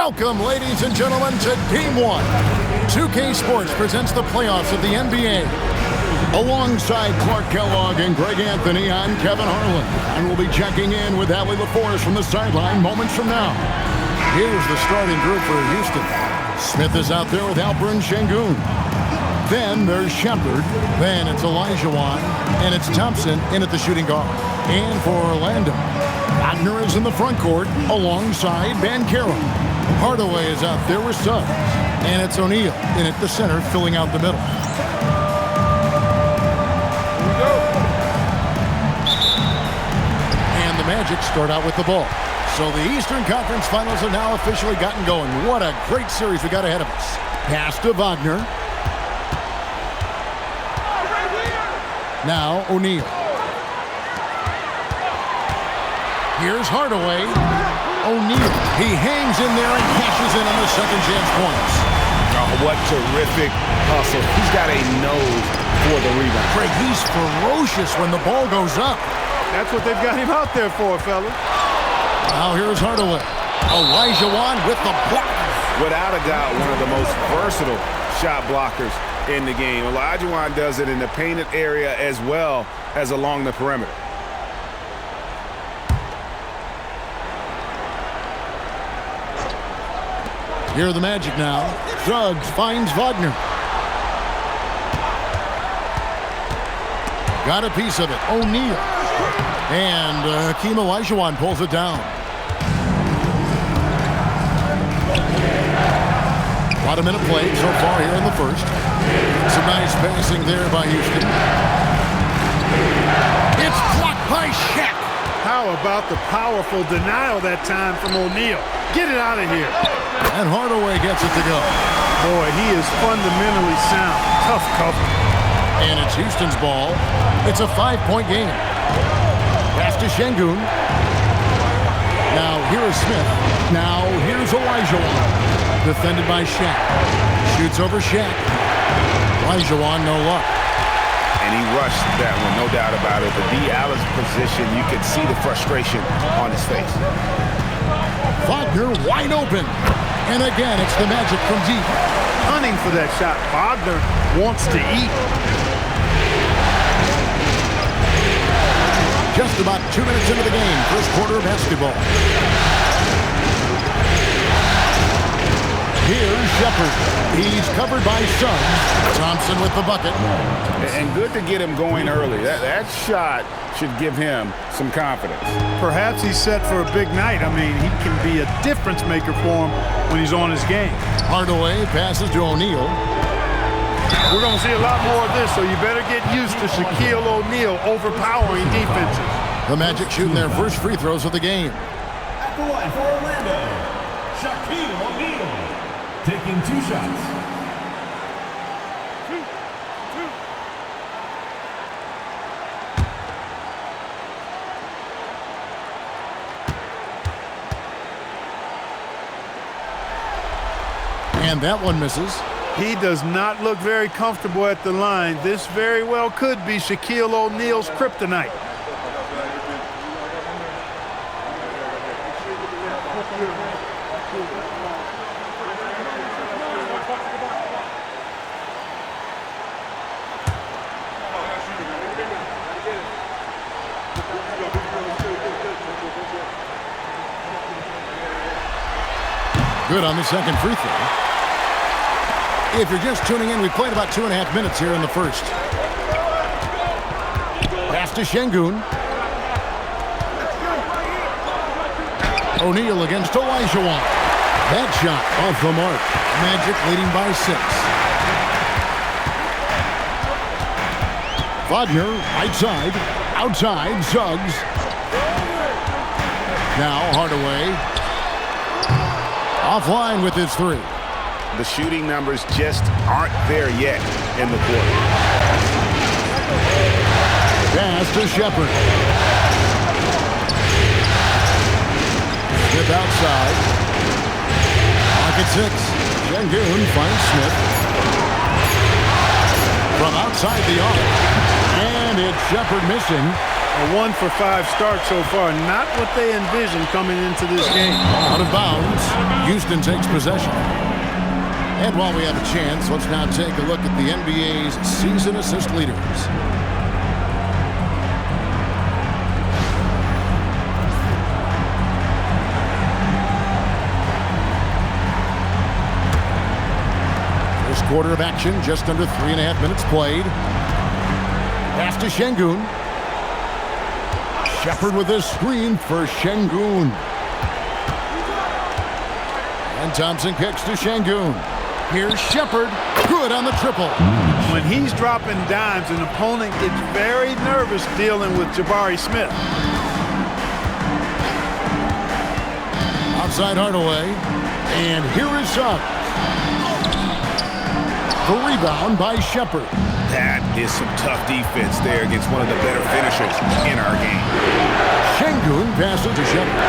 Welcome, ladies and gentlemen, to Game 1. 2K Sports presents the playoffs of the NBA. Alongside Clark Kellogg and Greg Anthony, I'm Kevin Harlan. And we'll be checking in with Allie LaForest from the sideline moments from now. Here's the starting group for Houston. Smith is out there with Alperen Sengun. Then there's Shepard. Then it's Olajuwon. And it's Thompson in at the shooting guard. And for Orlando, Wagner is in the front court alongside Banchero. Hardaway is out there with Suggs. And it's O'Neal in at the center, filling out the middle. And the Magic start out with the ball. So the Eastern Conference Finals have now officially gotten going. What a great series we got ahead of us. Pass to Wagner. Now O'Neal. Here's Hardaway. O'Neal. He hangs in there and cashes in on the second chance points. Oh, what terrific hustle. He's got a nose for the rebound. Craig, he's ferocious when the ball goes up. That's what they've got him out there for, fellas. Now here's Hardaway. Olajuwon with the block. Without a doubt, one of the most versatile shot blockers in the game. Olajuwon does it in the painted area as well as along the perimeter. Here are the Magic now. Suggs finds Wagner. Got a piece of it. O'Neal. And Hakeem Olajuwon pulls it down. About a minute played so far here in the first. Some nice passing there by Houston. It's blocked by Shaq. How about the powerful denial that time from O'Neal? Get it out of here. And Hardaway gets it to go. Boy, he is fundamentally sound. Tough cover. And it's Houston's ball. It's a 5-point game. Pass to Sengun. Now here is Smith. Now here's Olajuwon. Defended by Shaq. Shoots over Shaq. Olajuwon, no luck. And he rushed that one, no doubt about it. The D. Allen's position, you could see the frustration on his face. Wagner wide open. And again, it's the Magic from deep. Hunting for that shot. Wagner wants to eat. Just about 2 minutes into the game. First quarter of basketball. Here's Shepard. He's covered by Suggs. Thompson with the bucket. And good to get him going early. That shot should give him some confidence. Perhaps he's set for a big night. I mean, he can be a difference maker for him when he's on his game. Hardaway passes to O'Neal. We're going to see a lot more of this, so you better get used to Shaquille O'Neal overpowering defenses. The Magic shooting their first free throws of the game. At the line for Orlando, Shaquille O'Neal taking 2 shots. And that one misses. He does not look very comfortable at the line. This very well could be Shaquille O'Neal's kryptonite. Good on the second free throw. If you're just tuning in, we played about 2.5 minutes here in the first. Pass to Sengun. O'Neal against Olajuwon. That shot off the mark. Magic leading by 6. Wagner, right side. Outside, Suggs. Now Hardaway. Offline with his 3. The shooting numbers just aren't there yet in the quarter. Pass to Shepard. Smith outside. Pocket 6. Sengun finds Smith. From outside the arc. And it's Shepard missing. A 1 for 5 start so far. Not what they envisioned coming into this game. Out of bounds. Houston takes possession. And while we have a chance, let's now take a look at the NBA's season assist leaders. First quarter of action, just under 3.5 minutes played. Pass to Şengün. Shepard with a screen for Şengün. And Thompson kicks to Şengün. Here's Shepard. Good on the triple. When he's dropping dimes, an opponent gets very nervous dealing with Jabari Smith. Outside Hardaway. And here is Suggs. The rebound by Shepard. That is some tough defense there against one of the better finishers in our game. Şengün passes to Shepard.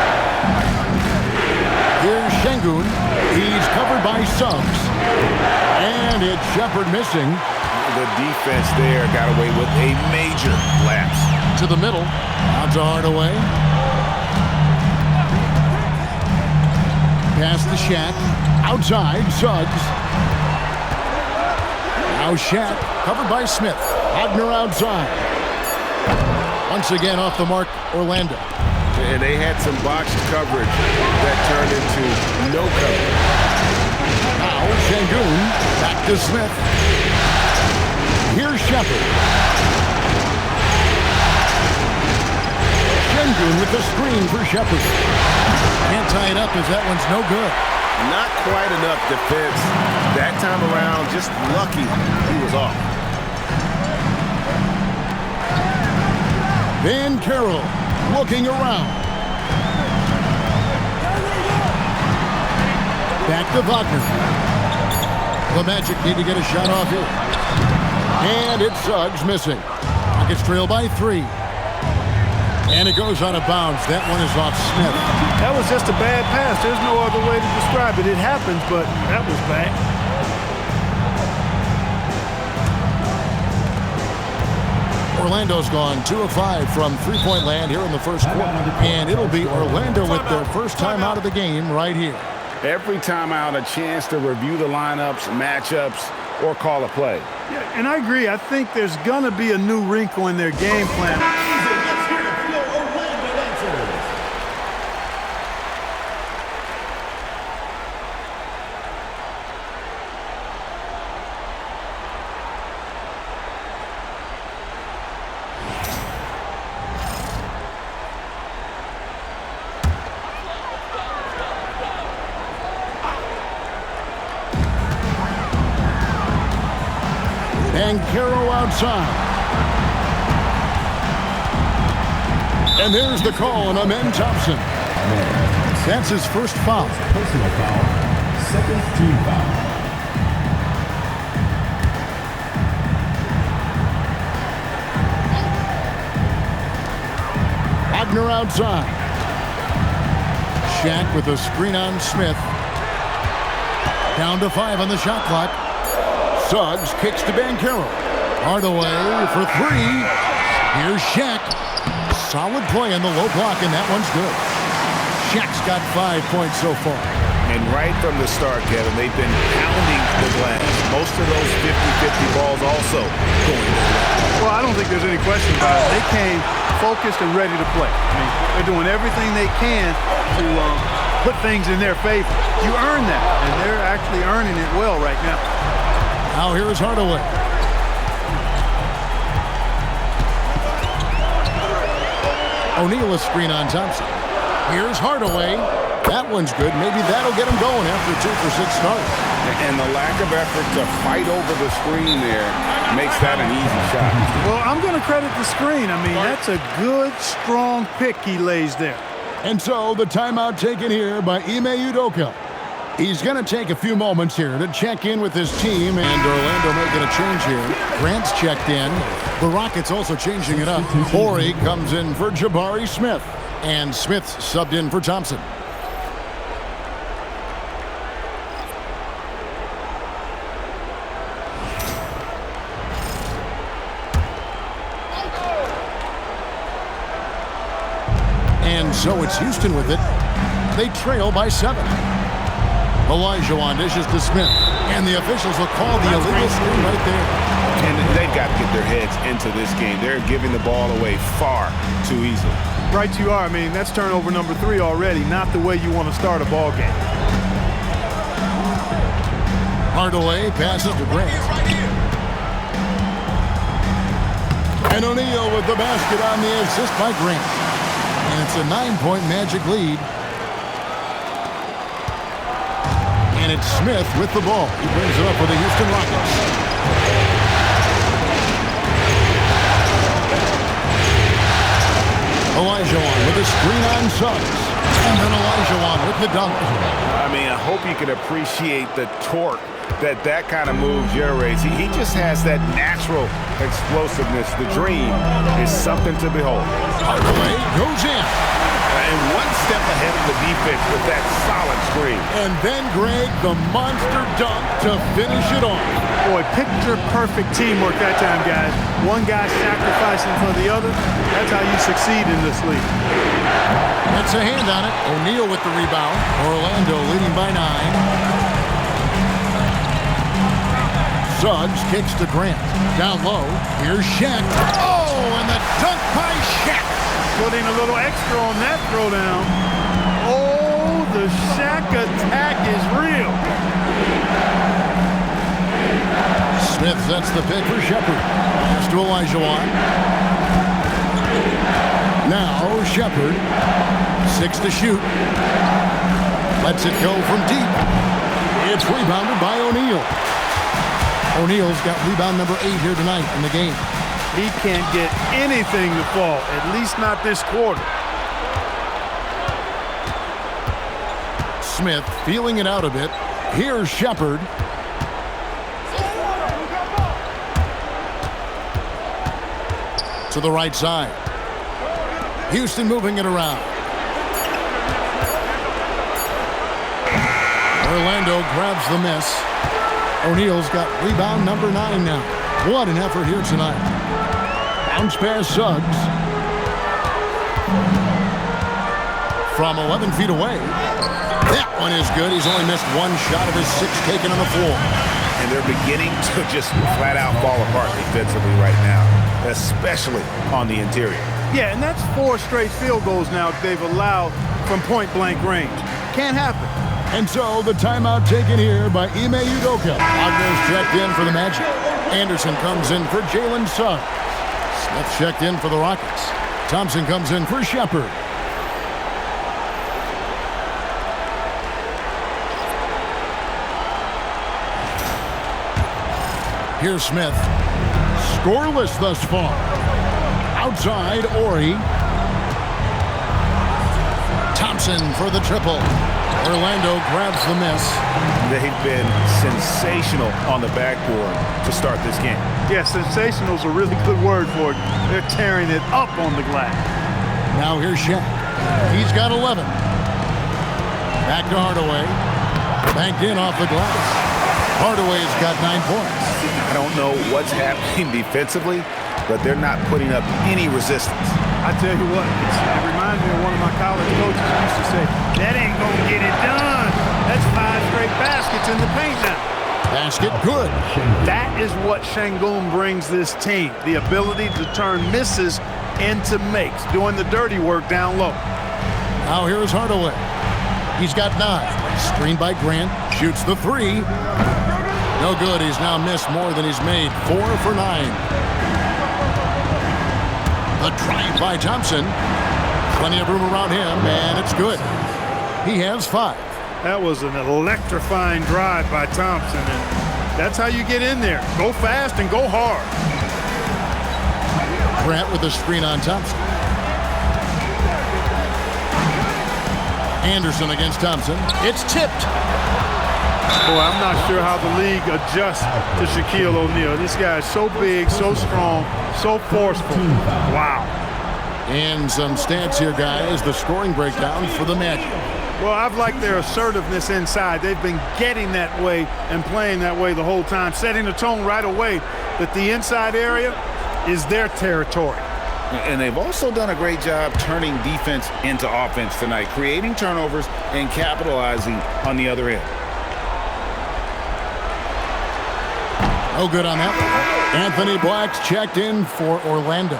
Here's Şengün. He's covered by Suggs. And it's Shepard missing. The defense there got away with a major lapse. To the middle. Out to Hardaway. Pass to Shaq. Outside, Suggs. Now Shaq, covered by Smith. Wagner outside. Once again off the mark, Orlando. And they had some boxed coverage that turned into no coverage. Now Şengün, back to Smith. Here's Shepard. Şengün with the screen for Shepard. Can't tie it up as that one's no good. Not quite enough defense. That time around, just lucky he was off. Van Carroll looking around. Back to Wagner. The Magic need to get a shot off here. And it's Suggs missing. Rockets trail by 3. And it goes out of bounds. That one is off Smith. That was just a bad pass. There's no other way to describe it. It happens, but that was bad. Orlando's gone 2 of 5 from three-point land here in the first quarter. And it'll be Orlando with their first time out of the game right here. Every time out, a chance to review the lineups, matchups, or call a play. Yeah, and I agree. I think there's going to be a new wrinkle in their game plan. And Caro outside. And there's the call on Amen Thompson. That's his first foul. Personal foul. Second team foul. Wagner outside. Shaq with a screen on Smith. Down to 5 on the shot clock. Suggs kicks to Banchero. Hardaway for 3. Here's Shaq. Solid play on the low block, and that one's good. Shaq's got 5 points so far. And right from the start, Kevin, they've been pounding the glass. Most of those 50-50 balls also going to the glass. Well, I don't think there's any question about it. They came focused and ready to play. I mean, they're doing everything they can to put things in their favor. You earn that, and they're actually earning it well right now. Now here is Hardaway. O'Neal a screen on Thompson. Here's Hardaway. That one's good. Maybe that'll get him going after a 2 for 6 start. And the lack of effort to fight over the screen there makes that an easy shot. Well, I'm going to credit the screen. I mean, that's a good, strong pick he lays there. And so the timeout taken here by Ime Udoka. He's going to take a few moments here to check in with his team, and Orlando making a change here. Grant's checked in. The Rockets also changing it up. Horry comes in for Jabari Smith, and Smith's subbed in for Thompson. And so it's Houston with it. They trail by 7. Olajuwon dishes to Smith. And the officials will call the illegal screen right there. And they've got to get their heads into this game. They're giving the ball away far too easily. Right you are. I mean, that's turnover number 3 already. Not the way you want to start a ball game. Hardaway passes to Grant. And O'Neal with the basket on the assist by Grant. And it's a 9-point Magic lead. And it's Smith with the ball. He brings it up for the Houston Rockets. Olajuwon with a screen on Suggs. And then Olajuwon with the dunk. I mean, I hope you can appreciate the torque that kind of move generates. He just has that natural explosiveness. The dream is something to behold. Hardaway goes in. And one step ahead of the defense with that solid screen. And then Greg, the monster dunk to finish it off. Boy, picture-perfect teamwork that time, guys. One guy sacrificing for the other. That's how you succeed in this league. That's a hand on it. O'Neal with the rebound. Orlando leading by 9. Suggs kicks to Grant. Down low. Here's Shaq. Oh, and the dunk by Shaq. Putting a little extra on that throwdown. Oh, the Shaq attack is real. Smith sets the pick for Shepard. Pass to Olajuwon. Now Shepard. 6 to shoot. Lets it go from deep. It's rebounded by O'Neal. O'Neal's got rebound number 8 here tonight in the game. He can't get anything to fall, at least not this quarter. Smith feeling it out a bit. Here's Shepard. To the right side. Houston moving it around. Orlando grabs the miss. O'Neal's got rebound number 9 now. What an effort here tonight. Bounce pass Suggs. From 11 feet away. That one is good. He's only missed 1 shot of his 6 taken on the floor. And they're beginning to just flat out fall apart defensively right now, especially on the interior. Yeah, and that's 4 straight field goals now they've allowed from point-blank range. Can't happen. And so the timeout taken here by Ime Udoka. Wagner's checked in for the Magic. Anderson comes in for Jalen Suggs. Smith checked in for the Rockets. Thompson comes in for Shepard. Here's Smith. Scoreless thus far. Outside, Ori. Thompson for the triple. Orlando grabs the miss. They've been sensational on the backboard to start this game. Yeah, sensational is a really good word for it. They're tearing it up on the glass. Now here's Shaq. He's got 11. Back to Hardaway. Banked in off the glass. Hardaway's got 9 points. I don't know what's happening defensively, but they're not putting up any resistance. I tell you what, it reminds me of one of my college coaches who used to say, that ain't going to get it done. That's 5 straight baskets in the paint now. Basket good. That is what Şengün brings this team, the ability to turn misses into makes, doing the dirty work down low. Now here's Hardaway. He's got 9. Screened by Grant. Shoots the 3. No good. He's now missed more than he's made. 4 for 9. The drive by Thompson. Plenty of room around him, and it's good. He has 5. That was an electrifying drive by Thompson, and that's how you get in there. Go fast and go hard. Grant with a screen on Thompson. Anderson against Thompson. It's tipped. Boy, I'm not sure how the league adjusts to Shaquille O'Neal. This guy is so big, so strong, so forceful. Wow. And some stats here, guys. The scoring breakdown for the Magic. Well, I've liked their assertiveness inside. They've been getting that way and playing that way the whole time, setting the tone right away that the inside area is their territory. And they've also done a great job turning defense into offense tonight, creating turnovers and capitalizing on the other end. No good on that one. Anthony Black's checked in for Orlando.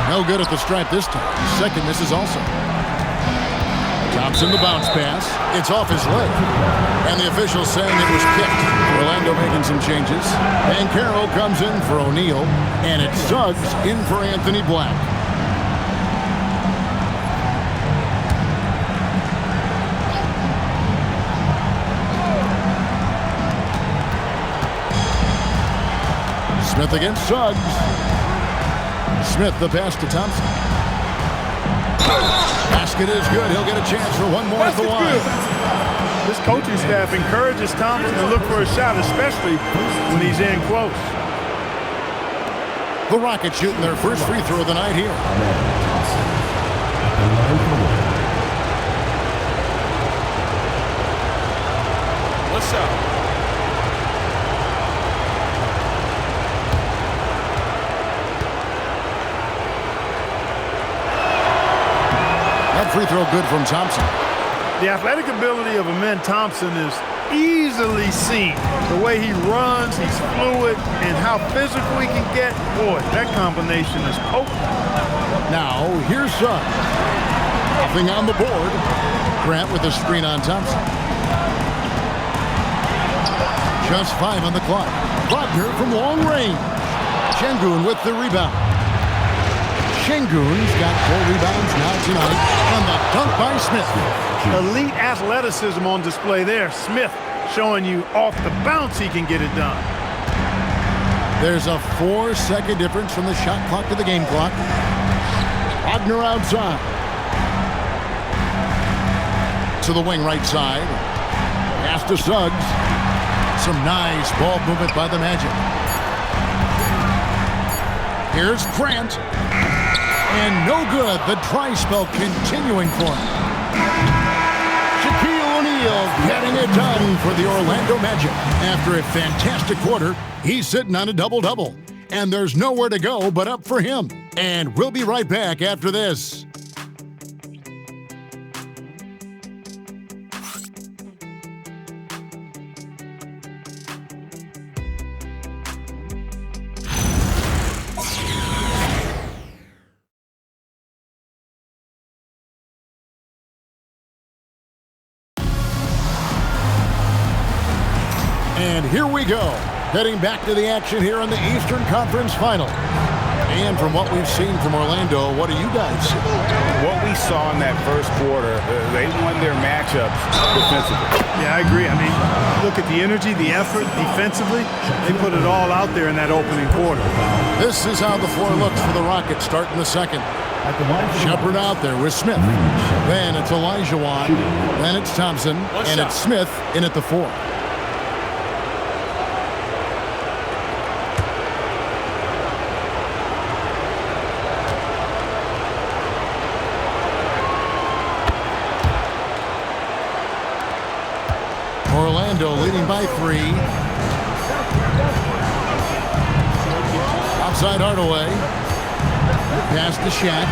No good at the stripe this time. Second misses also. Thompson the bounce pass. It's off his leg. And the officials saying it was kicked. Orlando making some changes. And Carroll comes in for O'Neal. And it's Suggs in for Anthony Black. Smith against Suggs. Smith the pass to Thompson. Basket is good. He'll get a chance for one more at the line. This coaching staff encourages Thompson to look for a shot, especially when he's in close. The Rockets shooting their first free throw of the night here. What's up? That free throw good from Thompson. The athletic ability of Amen Thompson is easily seen. The way he runs, he's fluid, and how physical he can get. Boy, that combination is potent. Now, here's Suggs. Nothing on the board. Grant with a screen on Thompson. Just 5 on the clock. Wagner from long range. Şengün with the rebound. Şengün's got 4 rebounds now tonight. And the dunk by Smith. Elite athleticism on display there. Smith showing you off the bounce he can get it done. There's a 4-second difference from the shot clock to the game clock. Wagner outside. To the wing right side. Pass to Suggs. Some nice ball movement by the Magic. Here's Grant. And no good. The dry spell continuing for him. O'Neal getting it done for the Orlando Magic. After a fantastic quarter, he's sitting on a double-double. And there's nowhere to go but up for him. And we'll be right back after this. And here we go, heading back to the action here in the Eastern Conference Final. And from what we've seen from Orlando, what do you guys see? What we saw in that first quarter, they won their matchups defensively. Yeah, I agree. I mean, look at the energy, the effort defensively. They put it all out there in that opening quarter. This is how the floor looks for the Rockets starting the second. Shepard out there with Smith. Then it's Olajuwon. Then it's Thompson. And it's Smith in at the 4. Orlando leading by 3. Outside Hardaway. Pass to Shaq.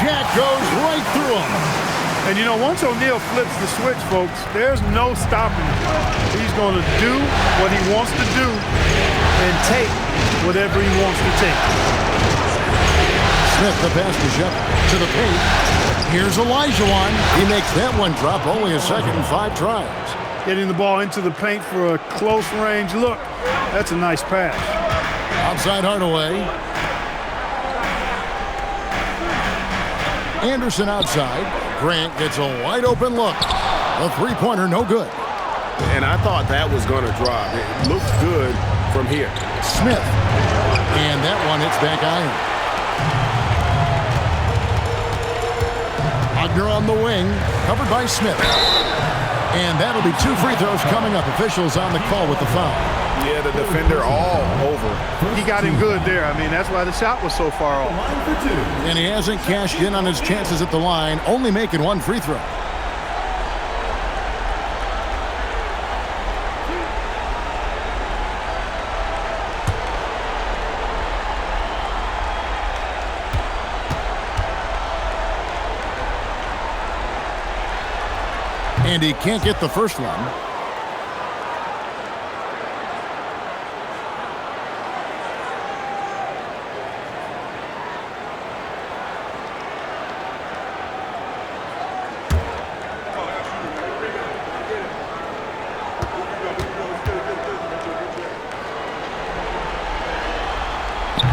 Shaq goes right through him. And you know, once O'Neal flips the switch, folks, there's no stopping him. He's going to do what he wants to do and take whatever he wants to take. Smith, the pass to Shepard. To the paint. Here's Olajuwon. He makes that one drop. Only a second and 5 tries. Getting the ball into the paint for a close range look. That's a nice pass. Outside Hardaway. Anderson outside. Grant gets a wide open look. A 3-pointer, no good. And I thought that was going to drop. It looked good from here. Smith. And that one hits back iron. Wagner on the wing. Covered by Smith. And that'll be 2 free throws coming up. Officials on the call with the foul. Yeah, the defender all over. He got him good there. I mean, that's why the shot was so far off. Line for two. And he hasn't cashed in on his chances at the line, only making one free throw. And he can't get the first one.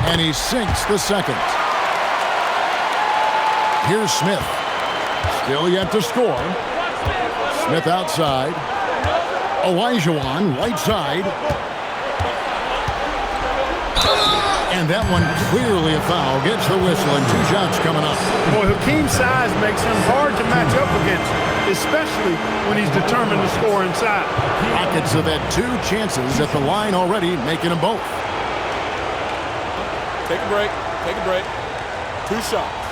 And he sinks the second. Here's Smith. Still yet to score. Smith outside. Olajuwon right side. And that one clearly a foul. Gets the whistle and 2 shots coming up. Boy, Hakeem's size makes him hard to match up against, especially when he's determined to score inside. Rockets have had 2 chances at the line already, making them both. Take a break. Take a break. 2 shots.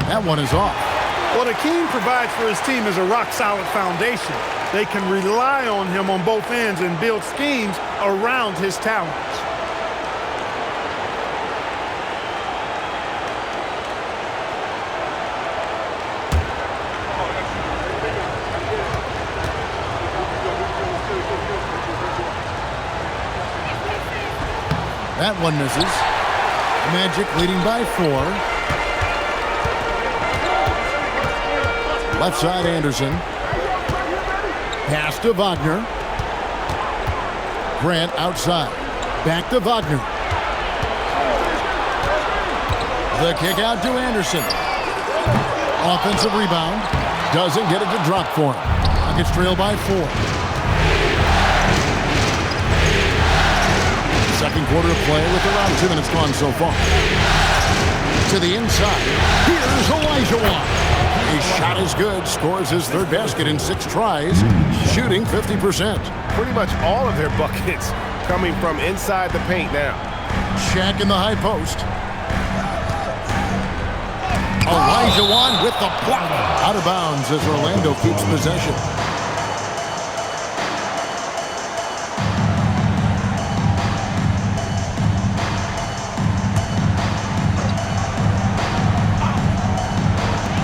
That one is off. What Hakeem provides for his team is a rock-solid foundation. They can rely on him on both ends and build schemes around his talents. That one misses. Magic leading by 4. Left side, Anderson. Pass to Wagner. Grant outside. Back to Wagner. The kick out to Anderson. Offensive rebound. Doesn't get it to drop for him. Rockets trail by 4. Second quarter of play with around 2 minutes gone so far. To the inside. Here's Olajuwon. His shot is good. Scores his 3rd basket in 6 tries. Shooting 50%. Pretty much all of their buckets coming from inside the paint now. Shaq in the high post. Olajuwon with the block. Out of bounds as Orlando keeps possession.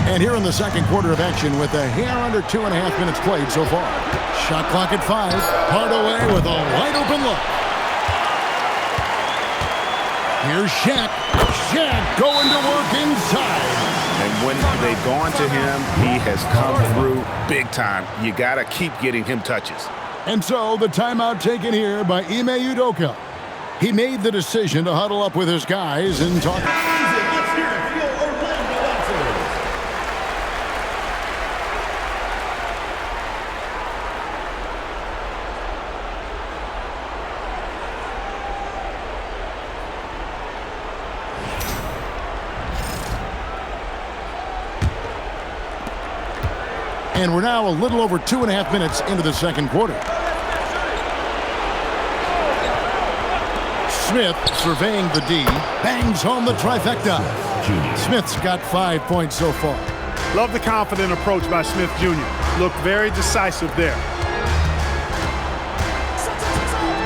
And here in the second quarter of action with a hair under 2.5 minutes played so far. Shot clock at 5. Hardaway with a wide open look. Here's Shaq. Shaq going to work inside. And when they've gone to him, he has come through big time. You got to keep getting him touches. And so the timeout taken here by Ime Udoka. He made the decision to huddle up with his guys and talk. Let's hear it for your Orlando Lancers. And we're now a little over 2.5 minutes into the second quarter. Smith surveying the D, bangs home the trifecta. Smith's got 5 points so far. Love the confident approach by Smith Jr. Looked very decisive there.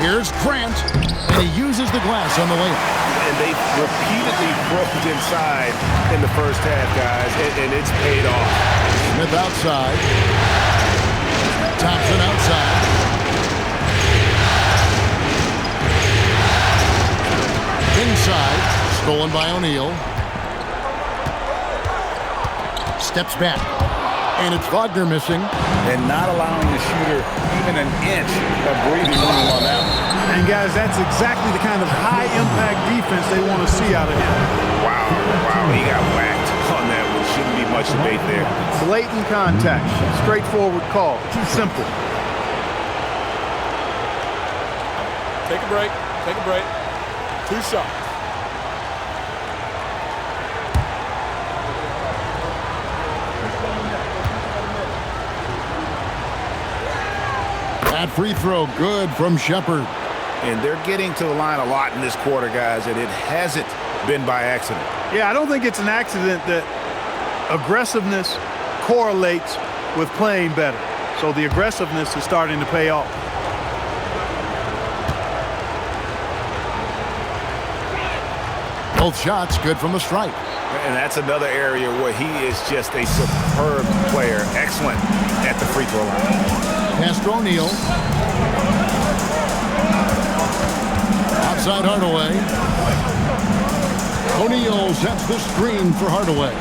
Here's Grant, and he uses the glass on the layup. And they repeatedly broke inside in the first half, guys, and it's paid off. Smith outside. Thompson outside. Inside. Stolen by O'Neal. Steps back. And it's Wagner missing. And not allowing the shooter even an inch of breathing room on that one. And guys, that's exactly the kind of high-impact defense they want to see out of him. Wow, he got whacked on that one. Shouldn't be much debate there. Blatant contact, straightforward call, simple. Take a break. Take a break. 2 shots. That free throw good from Shepard. And they're getting to the line a lot in this quarter, guys, and it hasn't been by accident. Yeah, I don't think it's an accident that aggressiveness correlates with playing better. So the aggressiveness is starting to pay off. Both shots good from the stripe. And that's another area where he is just a superb player. Excellent at the free throw line. Pass to Neal. Outside Hardaway. O'Neal sets the screen for Hardaway.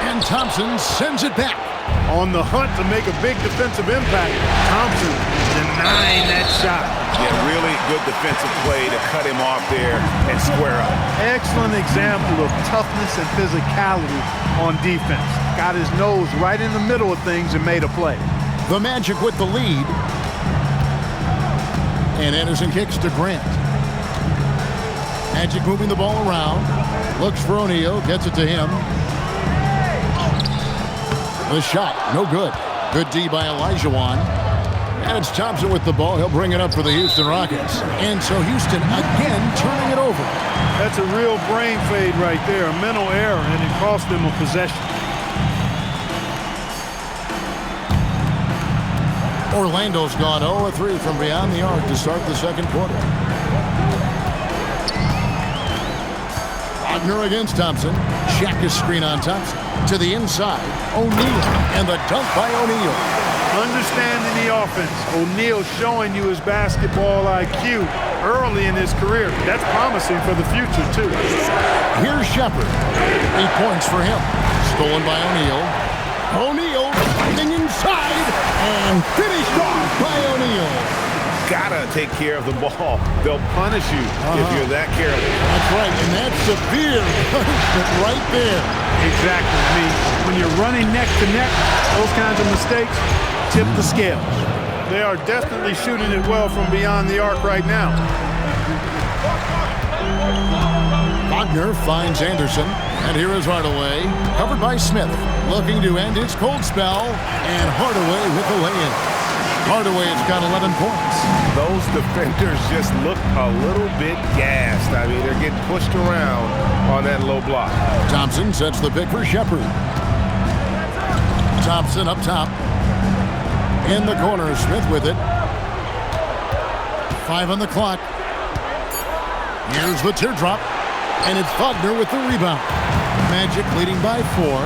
And Thompson sends it back. On the hunt to make a big defensive impact, Thompson denying that shot. Yeah, really good defensive play to cut him off there and square up. Excellent example of toughness and physicality on defense. Got his nose right in the middle of things and made a play. The Magic with the lead. And Anderson kicks to Grant. Magic moving the ball around. Looks for O'Neal. Gets it to him. The shot, no good. Good D by Olajuwon. And it's Thompson with the ball. He'll bring it up for the Houston Rockets. And so Houston again turning it over. That's a real brain fade right there, a mental error, and it cost them a possession. Orlando's gone 0-3 from beyond the arc to start the second quarter. Wagner against Thompson. Check his screen on Thompson. To the inside, O'Neal. And the dunk by O'Neal. Understanding the offense. O'Neal showing you his basketball IQ early in his career. That's promising for the future, too. Here's Shepard. 8 points for him. Stolen by O'Neal. O'Neal getting inside and finished off by O'Neal. Gotta take care of the ball. They'll punish you if you're that careless. That's right, and that's severe punishment right there. Exactly. I mean, when you're running neck to neck, those kinds of mistakes tip the scales. They are definitely shooting it well from beyond the arc right now. Wagner finds Anderson, and here is Hardaway, covered by Smith, looking to end his cold spell, and Hardaway with the lay-in. Hardaway has got 11 points. Those defenders just look a little bit gassed. I mean, they're getting pushed around on that low block. Thompson sets the pick for Shepard. Thompson up top. In the corner, Smith with it. 5 on the clock. Here's the teardrop. And it's Wagner with the rebound. Magic leading by 4.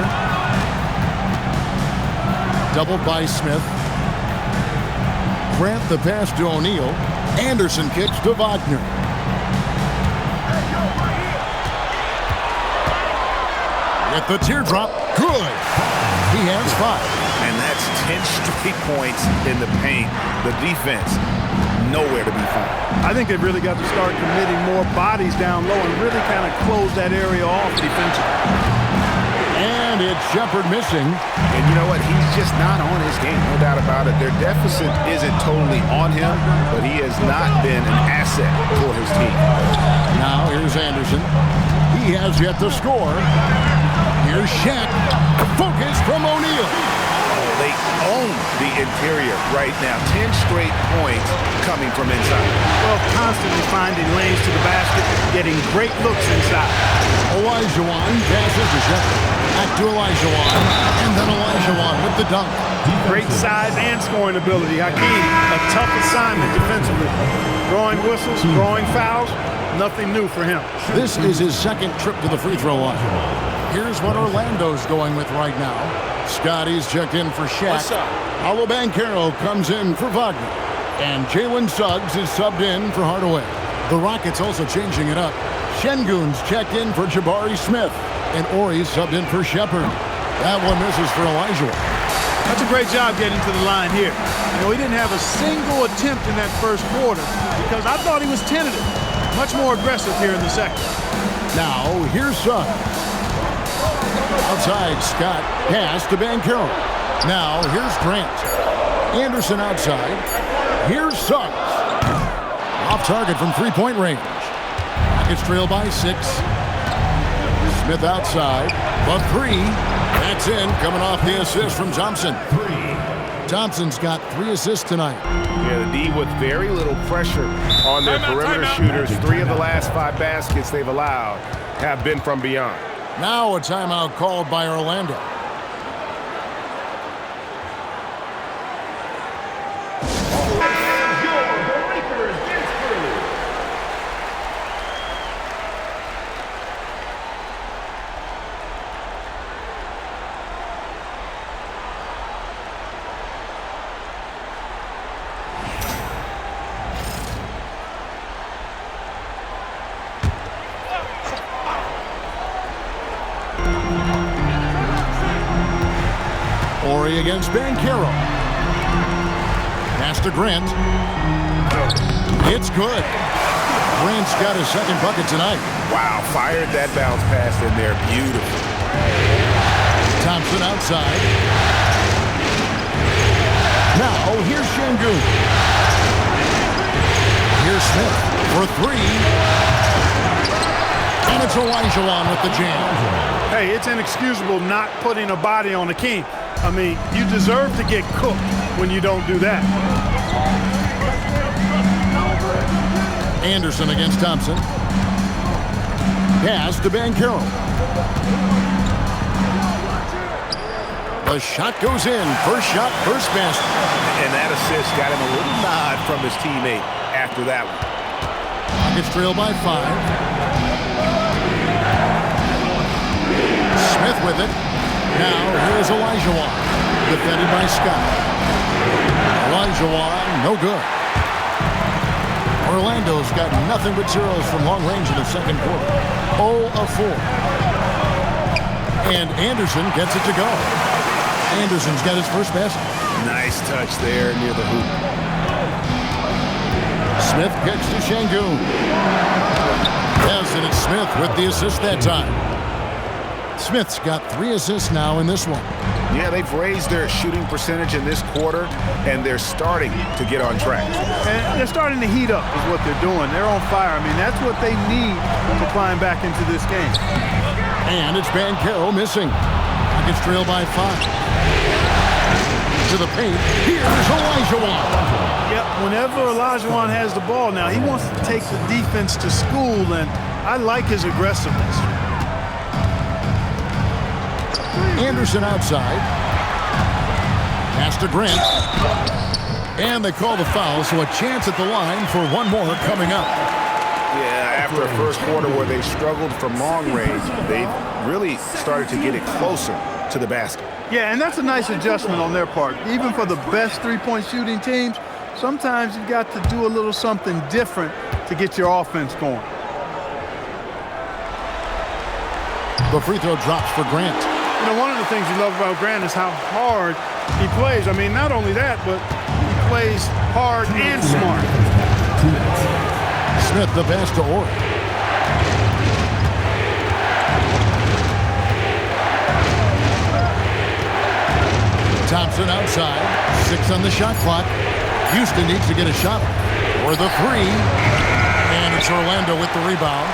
Doubled by Smith. Grant the pass to O'Neal. Anderson kicks to Wagner. With the teardrop, good. He has 5. And that's 10 straight points in the paint. The defense, nowhere to be found. I think they've really got to start committing more bodies down low and really kind of close that area off defensively. And it's Shepard missing. And you know what? He's just not on his game, no doubt about it. Their deficit isn't totally on him, but he has not been an asset for his team. Now here's Anderson. He has yet to score. Here's Shaq. Focus from O'Neal. Oh, they own the interior right now. 10 straight points coming from inside. Well, constantly finding lanes to the basket, getting great looks inside. Olajuwon passes to Shepard. Back to Olajuwon. And then Olajuwon with the dunk. Great size and scoring ability. Hakeem, a tough assignment defensively. Drawing whistles, drawing fouls, nothing new for him. This is his second trip to the free throw line. Here's what Orlando's going with right now. Scotty's checked in for Shaq. Paolo Banchero comes in for Wagner. And Jalen Suggs is subbed in for Hardaway. The Rockets also changing it up. Şengün's checked in for Jabari Smith. And Ori's subbed in for Shepard. That one misses for Olajuwon. That's a great job getting to the line here. You know, he didn't have a single attempt in that first quarter because I thought he was tentative. Much more aggressive here in the second. Now, here's Suggs. Outside, Scott. Pass to Banchero. Now, here's Grant. Anderson outside. Here's Suggs. Off target from three-point range. Rockets trail by 6. Smith outside. But 3. That's in. Coming off the assist from Thompson. Thompson's got 3 assists tonight. Yeah, the D with very little pressure on their perimeter shooters. 3 of the last 5 baskets they've allowed have been from beyond. Now a timeout called by Orlando. Ori against Banchero. Pass to Grant. It's good. Grant's got his 2nd bucket tonight. Wow, fired that bounce pass in there. Beautiful. Thompson outside. Now, here's Şengün. Here's Smith for 3. And it's Olajuwon with the jam. Hey, it's inexcusable not putting a body on the king. I mean, you deserve to get cooked when you don't do that. Anderson against Thompson. Pass to Banchero. The shot goes in. First shot, first basket. And that assist got him a little nod from his teammate after that one. Rockets trail by 5. Smith with it. Now here's Olajuwon. Defended by Scott. Olajuwon, no good. Orlando's got nothing but zeros from long range in the 2nd quarter. 0 of 4. And Anderson gets it to go. Anderson's got his first basket. Nice touch there near the hoop. Smith kicks to Şengün. Yes, and it's Smith with the assist that time. Smith's got 3 assists now in this one. Yeah, they've raised their shooting percentage in this quarter, and they're starting to get on track. And they're starting to heat up is what they're doing. They're on fire. I mean, that's what they need to climb back into this game. And it's Banchero missing. Rockets trail by 5. To the paint. Here's Olajuwon. Yep, whenever Olajuwon has the ball now, he wants to take the defense to school, and I like his aggressiveness. Anderson outside. Pass to Grant. And they call the foul, so a chance at the line for one more coming up. Yeah, after a first quarter where they struggled from long range, they really started to get it closer to the basket. Yeah, and that's a nice adjustment on their part. Even for the best three-point shooting teams, sometimes you've got to do a little something different to get your offense going. The free throw drops for Grant. You know, one of the things you love about Grant is how hard he plays. I mean, not only that, but he plays hard and smart. Smith the pass to Ori. Thompson outside. 6 on the shot clock. Houston needs to get a shot for the 3. And it's Orlando with the rebound.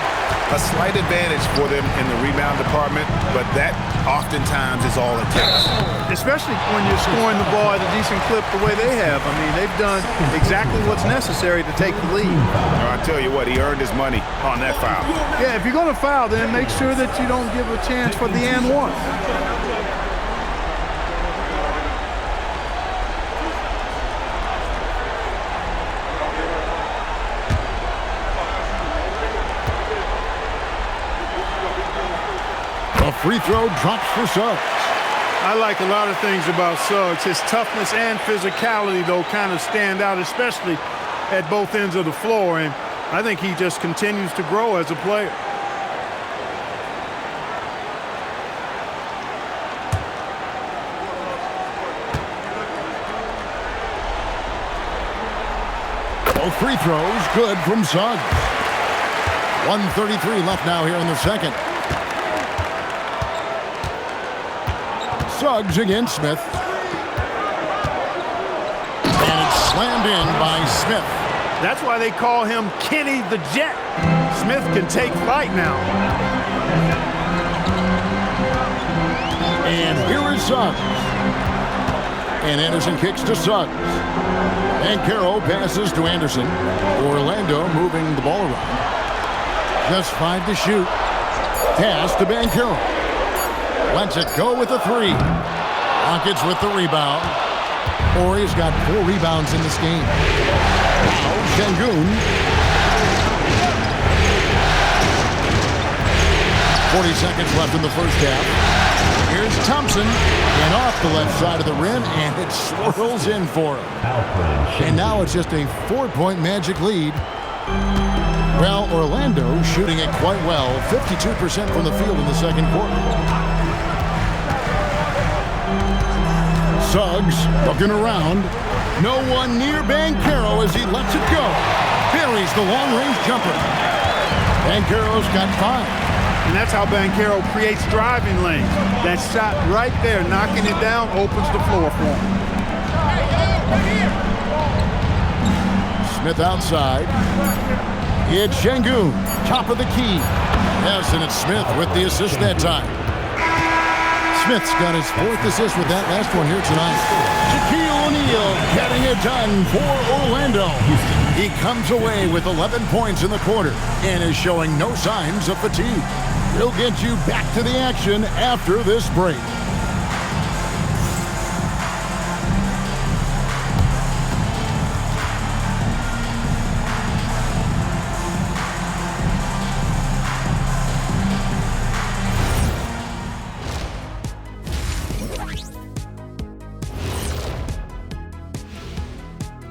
A slight advantage for them in the rebound department, but that oftentimes is all it takes. Especially when you're scoring the ball at a decent clip the way they have. I mean, they've done exactly what's necessary to take the lead. I tell you what, he earned his money on that foul. Yeah, if you're going to foul, then make sure that you don't give a chance for the and one. Free throw drops for Suggs. I like a lot of things about Suggs. His toughness and physicality, though, kind of stand out, especially at both ends of the floor. And I think he just continues to grow as a player. Both free throws good from Suggs. 1:33 left now here in the second. Suggs against Smith. And it's slammed in by Smith. That's why they call him Kenny the Jet. Smith can take flight now. And here is Suggs. And Anderson kicks to Suggs. Banchero passes to Anderson. Orlando moving the ball around. Just 5 to shoot. Pass to Banchero. Lets it go with a 3. Rockets with the rebound. Horry's got 4 rebounds in this game. Now Sengun. 40 seconds left in the first half. Here's Thompson, and off the left side of the rim, and it swirls in for him. And now it's just a 4-point Magic lead. Well, Orlando shooting it quite well, 52% from the field in the second quarter. Suggs looking around. No one near Banchero as he lets it go. Buries the long-range jumper. Banchero's got 5. And that's how Banchero creates driving lanes. That shot right there, knocking it down, opens the floor for him. Smith outside. It's Sengun, top of the key. Yes, and it's Smith with the assist that time. Smith's got his 4th assist with that last one here tonight. Shaquille O'Neal getting it done for Orlando. He comes away with 11 points in the quarter and is showing no signs of fatigue. We'll get you back to the action after this break.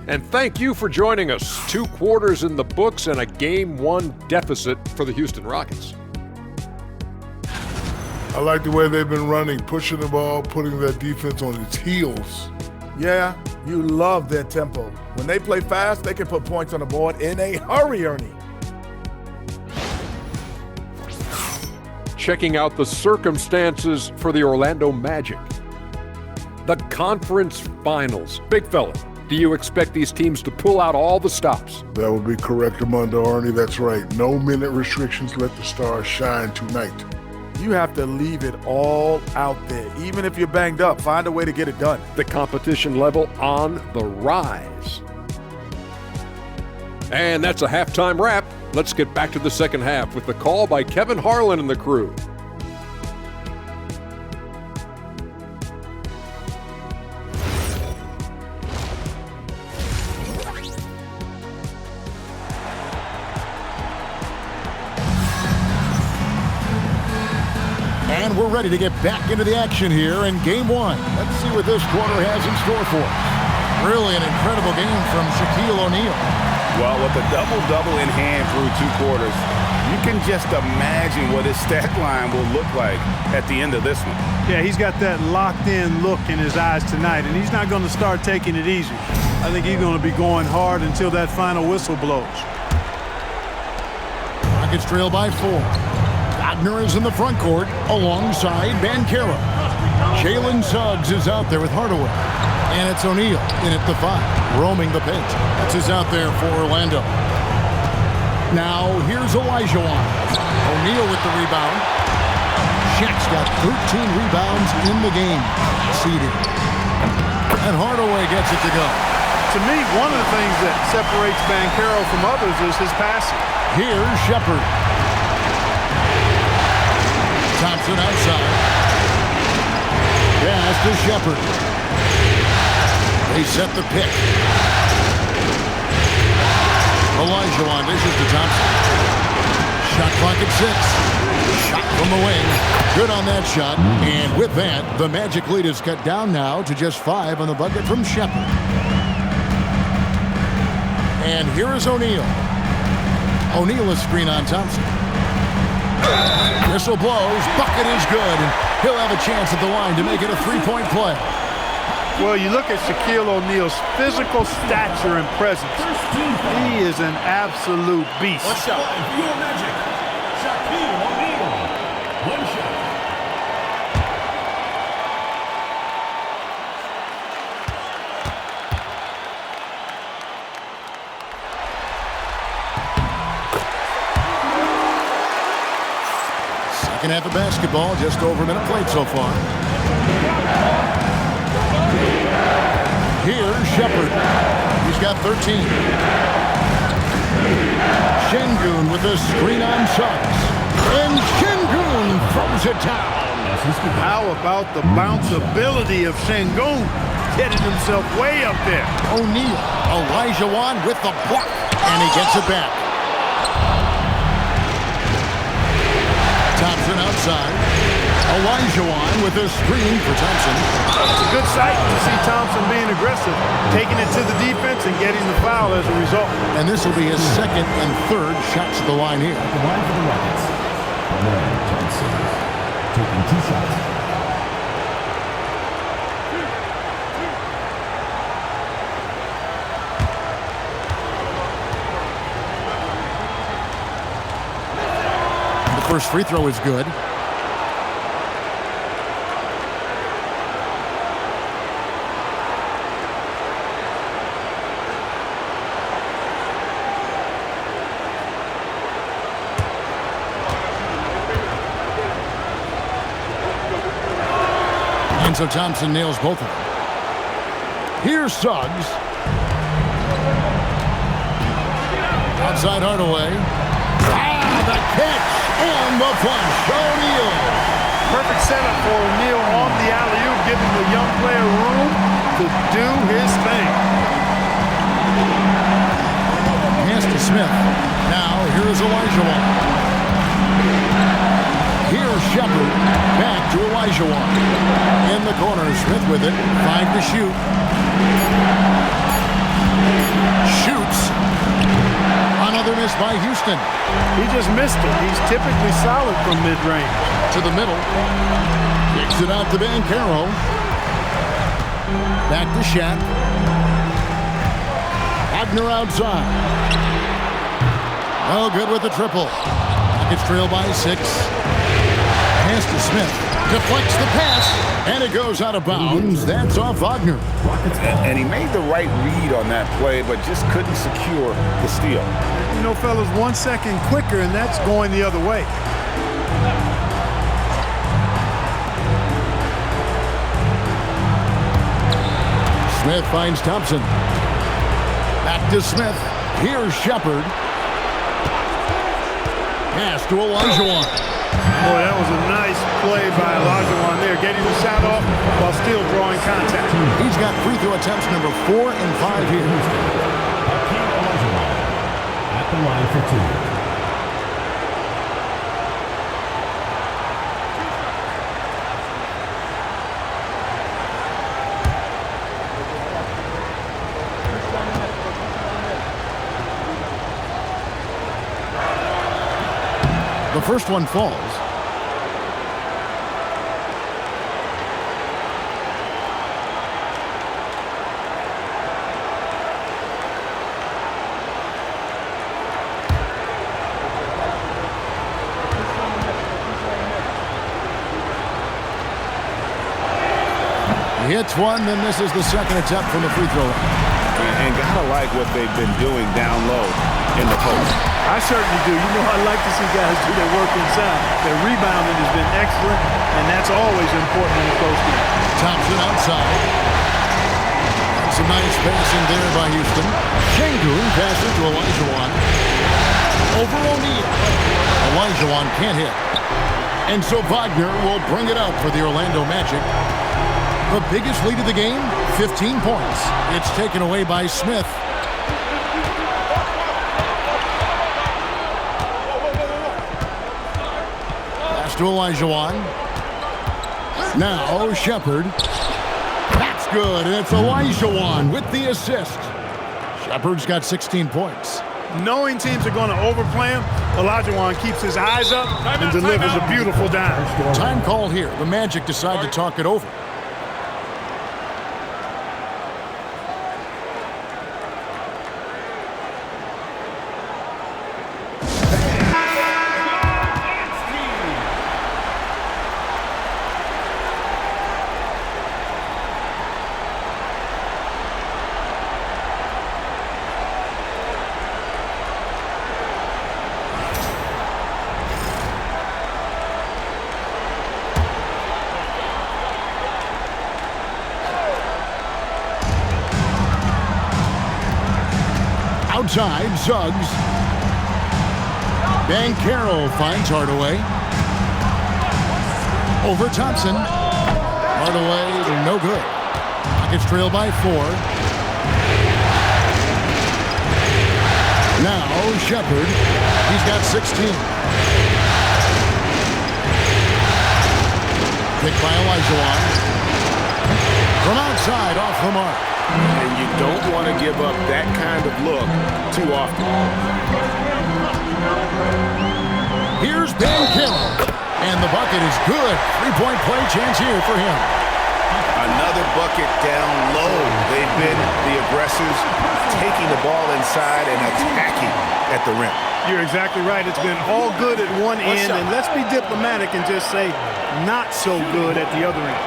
And thank you for joining us. 2 quarters in the books and a Game 1 deficit for the Houston Rockets. I like the way they've been running, pushing the ball, putting their defense on its heels. Yeah, you love their tempo. When they play fast, they can put points on the board in a hurry, Ernie. Checking out the circumstances for the Orlando Magic. The conference finals. Big fella, do you expect these teams to pull out all the stops? That would be correct, Armando Arnie. That's right. No minute restrictions. Let the stars shine tonight. You have to leave it all out there. Even if you're banged up, find a way to get it done. The competition level on the rise. And that's a halftime wrap. Let's get back to the second half with the call by Kevin Harlan and the crew. And we're ready to get back into the action here in Game 1. Let's see what this quarter has in store for us. Really an incredible game from Shaquille O'Neal. Well, with a double-double in hand through 2 quarters, you can just imagine what his stat line will look like at the end of this one. Yeah, he's got that locked-in look in his eyes tonight, and he's not going to start taking it easy. I think he's going to be going hard until that final whistle blows. Rockets trail by 4. Wagner is in the front court alongside Banchero. Jalen Suggs is out there with Hardaway. And it's O'Neal in at the 5, roaming the paint. This is out there for Orlando. Now here's Olajuwon. O'Neal with the rebound. Shaq's got 13 rebounds in the game. Seeded. And Hardaway gets it to go. To me, one of the things that separates Banchero from others is his passing. Here's Shepard. Thompson outside. Pass to Shepard. They set the pick. Olajuwon dishes to Thompson. Shot clock at 6. Shot from the wing. Good on that shot. And with that, the Magic lead is cut down now to just 5 on the bucket from Shepard. And here is O'Neal. O'Neal is screen on Thompson. Whistle blows. Bucket is good. He'll have a chance at the line to make it a 3-point play. Well, you look at Shaquille O'Neal's physical stature and presence. He is an absolute beast. One shot. For your Magic, Shaquille O'Neal. One shot. Second half of basketball, just over a minute played so far. Here's Shepard. He's got 13. Şengün with a screen on Suggs. And Şengün throws it down. How about the bounceability of Şengün? Getting himself way up there. O'Neal. Olajuwon with the block. And he gets it back. Thompson outside. Olajuwon with a screen for Thompson. It's a good sight to see Thompson being aggressive, taking it to the defense and getting the foul as a result. And this will be his second and third shots at the line here. The line for the Rockets. Johnson taking 2 shots. The first free throw is good. And so Thompson nails both of them. Here's Suggs. Outside Hardaway. The catch and the punch. O'Neal. Perfect setup for Neal on the alley-oop, giving the young player room to do his thing. Pass to Smith. Now here's Olajuwon. Here's Shepard. Back to Olajuwon. In the corner, Smith with it. 5 to shoot. Shoots. Another miss by Houston. He just missed it. He's typically solid from mid-range. To the middle. Kicks it out to Banchero. Back to Shaq. Wagner outside. Oh, good with the triple. Rockets trail by 6. Pass to Smith. Deflects the pass. And it goes out of bounds. That's off Wagner. And he made the right read on that play, but just couldn't secure the steal. You know, fellas, 1 second quicker, and that's going the other way. Smith finds Thompson. Back to Smith. Here's Shepard. Pass to Olajuwon. Boy, that was a nice play by Olajuwon there, getting the shot off while still drawing contact. He's got free throw attempts number 4 and 5 here. Hakeem Olajuwon at the line for 2. The first one falls. He hits one, then this is the second attempt from the free throw line. And gotta like what they've been doing down low in the post. I certainly do. You know, I like to see guys do their work inside. Their rebounding has been excellent, and that's always important in a close game. Thompson outside. And some nice passing there by Houston. Şengün passes to Olajuwon. Over O'Neal. Olajuwon can't hit. And so Wagner will bring it up for the Orlando Magic. The biggest lead of the game, 15 points. It's taken away by Smith. Pass to Olajuwon. Now Shepard. That's good, and it's Olajuwon with the assist. Shepard's got 16 points. Knowing teams are going to overplay him, Olajuwon keeps his eyes up and delivers a beautiful dime. Time called here. The Magic decide to talk it over. Outside, Suggs. Banchero finds Hardaway. Over Thompson. Hardaway, no good. Rockets trail by 4. Now, Shepard. He's got 16. Picked by Olajuwon. From outside, off the mark. And you don't want to give up that kind of look too often. Here's Banchero. And the bucket is good. 3-point play chance here for him. Another bucket down low. They've been the aggressors, taking the ball inside and attacking at the rim. You're exactly right. It's been all good at one end, and let's be diplomatic and just say not so good at the other end.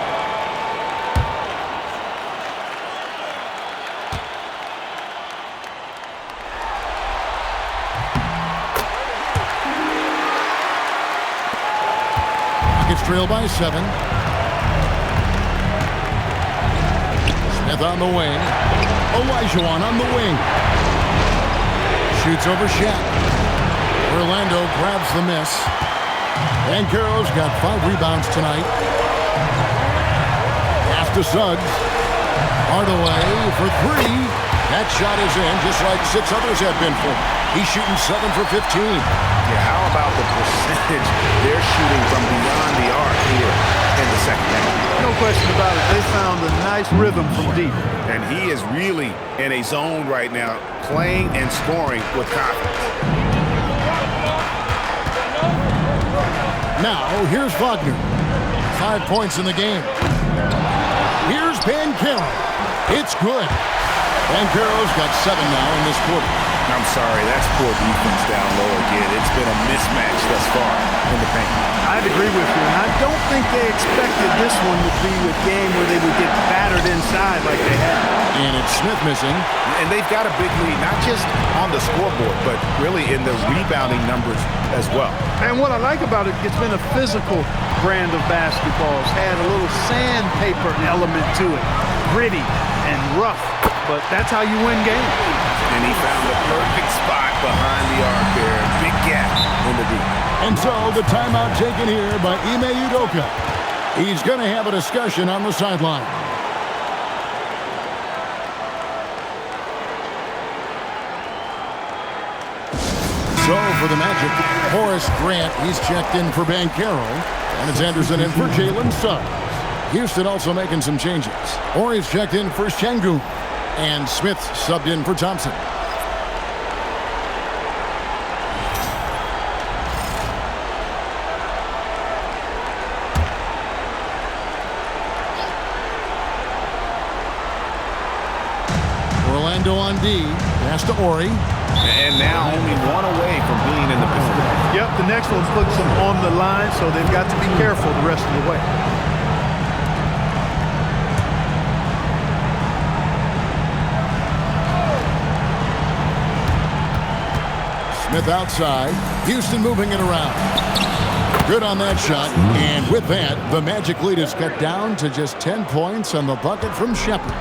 Trail by 7. Smith on the wing. Olajuwon on the wing. Shoots over Shaq. Orlando grabs the miss. Banchero's got 5 rebounds tonight. Pass to Suggs. Hardaway for 3. That shot is in, just like 6 others have been for him. He's shooting 7 for 15. Yeah, how about the percentage they're shooting from beyond the arc here in the second half? No question about it. They found a nice rhythm from deep. And he is really in a zone right now, playing and scoring with confidence. Now, here's Wagner. 5 points in the game. Here's Banchero. It's good. Banchero's got 7 now in this quarter. I'm sorry, that's poor defense down low again. It's been a mismatch thus far in the paint. I'd agree with you, and I don't think they expected this one to be a game where they would get battered inside like they had. And it's Smith missing. And they've got a big lead, not just on the scoreboard, but really in the rebounding numbers as well. And what I like about it, it's been a physical brand of basketball. It's had a little sandpaper element to it, gritty and rough, but that's how you win games. And he found the perfect spot behind the arc there. Big gap in the deep. And so the timeout taken here by Ime Udoka. He's going to have a discussion on the sideline. So for the Magic, Horace Grant, he's checked in for Banchero. And it's Anderson in for Jalen Suggs. Houston also making some changes. Horry's checked in for Şengün. And Smith subbed in for Thompson. Orlando on D. Pass to Horry. And now only one away from being in the penalty. Yep, the next one puts them on the line, so they've got to be careful the rest of the way. Smith outside. Houston moving it around. Good on that shot. And with that, the Magic lead is cut down to just 10 points on the bucket from Shepard.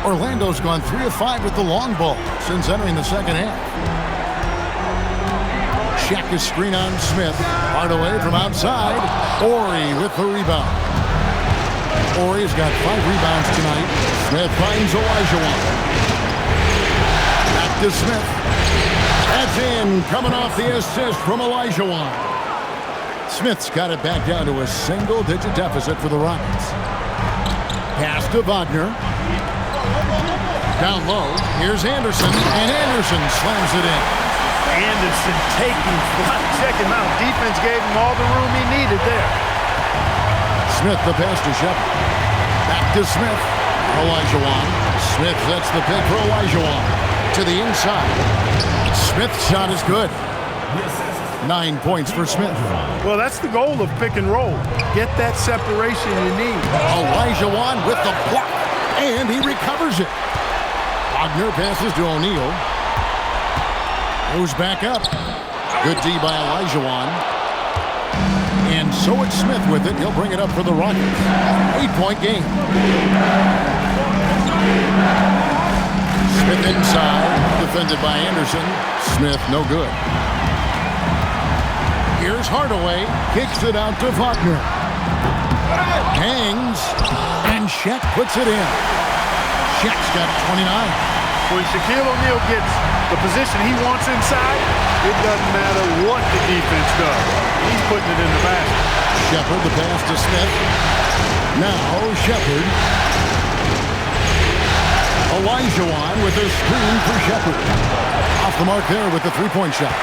Orlando's gone 3 of 5 with the long ball since entering the second half. Shaq is screen on Smith. Hardaway from outside. Horry with the rebound. Horry's got 5 rebounds tonight. Smith finds Olajuwon. Back to Smith. That's in, coming off the assist from Olajuwon. Smith's got it back down to a single-digit deficit for the Rockets. Pass to Wagner. Down low, here's Anderson, and Anderson slams it in. Anderson taking flight. Check him out. Defense gave him all the room he needed there. Smith the pass to Shepard. Back to Smith. Olajuwon. Smith sets the pick for Olajuwon. To the inside. Smith's shot is good. 9 points for Smith. Well, that's the goal of pick and roll. Get that separation you need. Olajuwon with the block. And he recovers it. Wagner passes to O'Neal. Goes back up. Good D by Olajuwon. And so it's Smith with it. He'll bring it up for the Rockets. 8-point game. Smith inside, defended by Anderson. Smith, no good. Here's Hardaway, kicks it out to Wagner. Hangs, and Shaq puts it in. Shaq's got 29. When Shaquille O'Neal gets the position he wants inside, it doesn't matter what the defense does. He's putting it in the basket. Shepard, the pass to Smith. Now Shepard. Olajuwon with a screen for Shepard. Off the mark there with the three-point shot.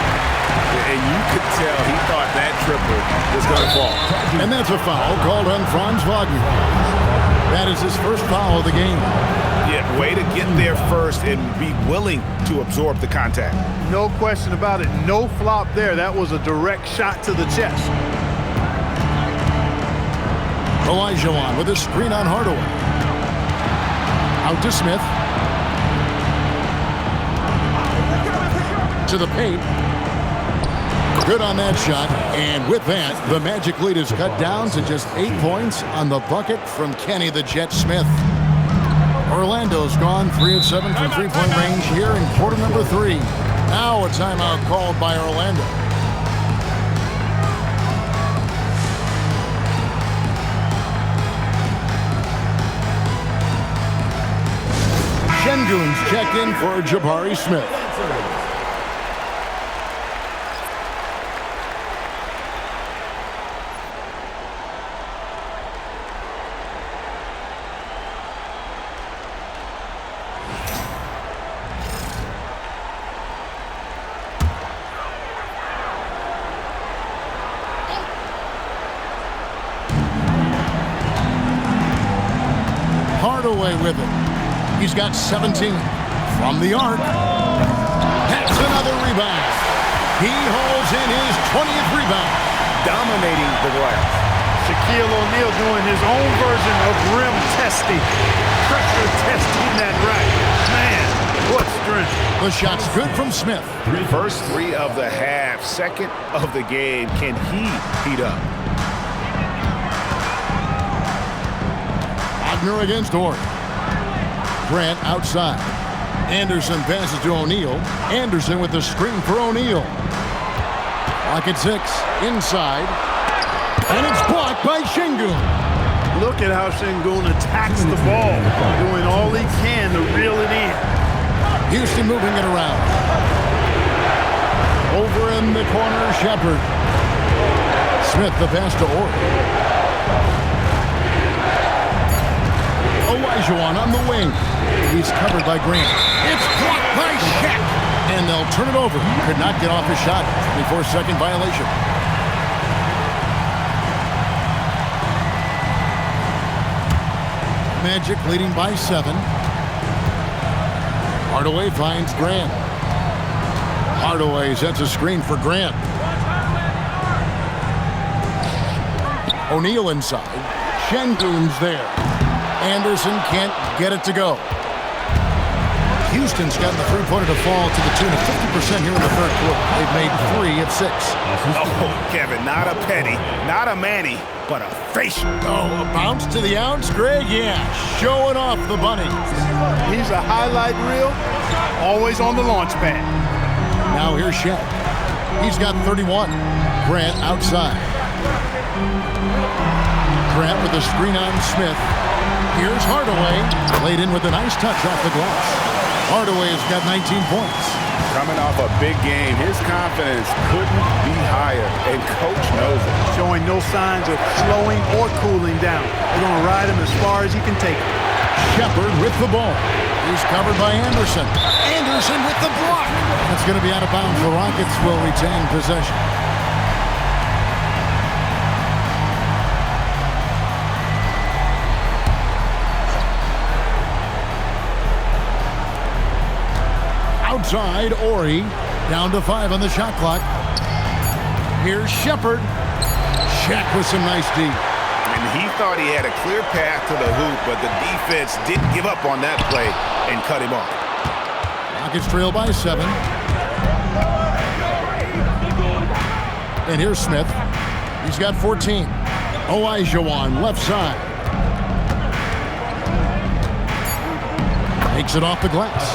And you could tell he thought that triple was going to fall. And that's a foul called on Franz Wagner. That is his first foul of the game. Yeah, way to get there first and be willing to absorb the contact. No question about it. No flop there. That was a direct shot to the chest. Olajuwon with a screen on Hardaway. Out to Smith. To the paint. Good on that shot. And with that, the Magic lead is cut down to just 8 points on the bucket from Kenny the Jet Smith. Orlando's gone 3 of 7 from three-point range here in quarter number 3. Now a timeout called by Orlando. Şengün's checked in for Jabari Smith. Hardaway with it. He's got 17 from the arc. That's another rebound. He holds in his 20th rebound. Dominating the glass. Shaquille O'Neal doing his own version of rim testing. Pressure testing that rack. Man, what strength. The shot's good from Smith. First 3 of the half, second of the game. Can he heat up? Wagner against Orr. Grant outside. Anderson passes to O'Neal. Anderson with the screen for O'Neal. Clock at 6. Inside. And it's blocked by Şengün. Look at how Şengün attacks the ball, doing all he can to reel it in. Houston moving it around. Over in the corner, Shepard. Smith the pass to Orr. Olajuwon on the wing. He's covered by Grant. It's blocked by Shaq. And they'll turn it over. Could not get off his shot. 24-second violation. Magic leading by 7. Hardaway finds Grant. Hardaway sets a screen for Grant. O'Neal inside. Şengün's there. Anderson can't get it to go. Houston's gotten the three-pointer to fall to the tune of 50% here in the third quarter. They've made 3 of 6. Oh, Kevin, not a penny, not a Manny, but a facial. Oh, a bounce to the outs, Greg? Yeah, showing off the bunny. He's a highlight reel, always on the launch pad. Now here's Shaq. He's got 31. Grant outside. Grant with the screen on Smith. Here's Hardaway. Played in with a nice touch off the glass. Hardaway has got 19 points. Coming off a big game, his confidence couldn't be higher, and Coach knows it. Showing no signs of slowing or cooling down. They're going to ride him as far as he can take him. Shepard with the ball. He's covered by Anderson. Anderson with the block. That's going to be out of bounds. The Rockets will retain possession. Outside, Ori. Down to 5 on the shot clock. Here's Shepard. Shaq with some nice D. And he thought he had a clear path to the hoop, but the defense didn't give up on that play and cut him off. Rockets trail by 7. And here's Smith. He's got 14. Olajuwon left side. Takes it off the glass.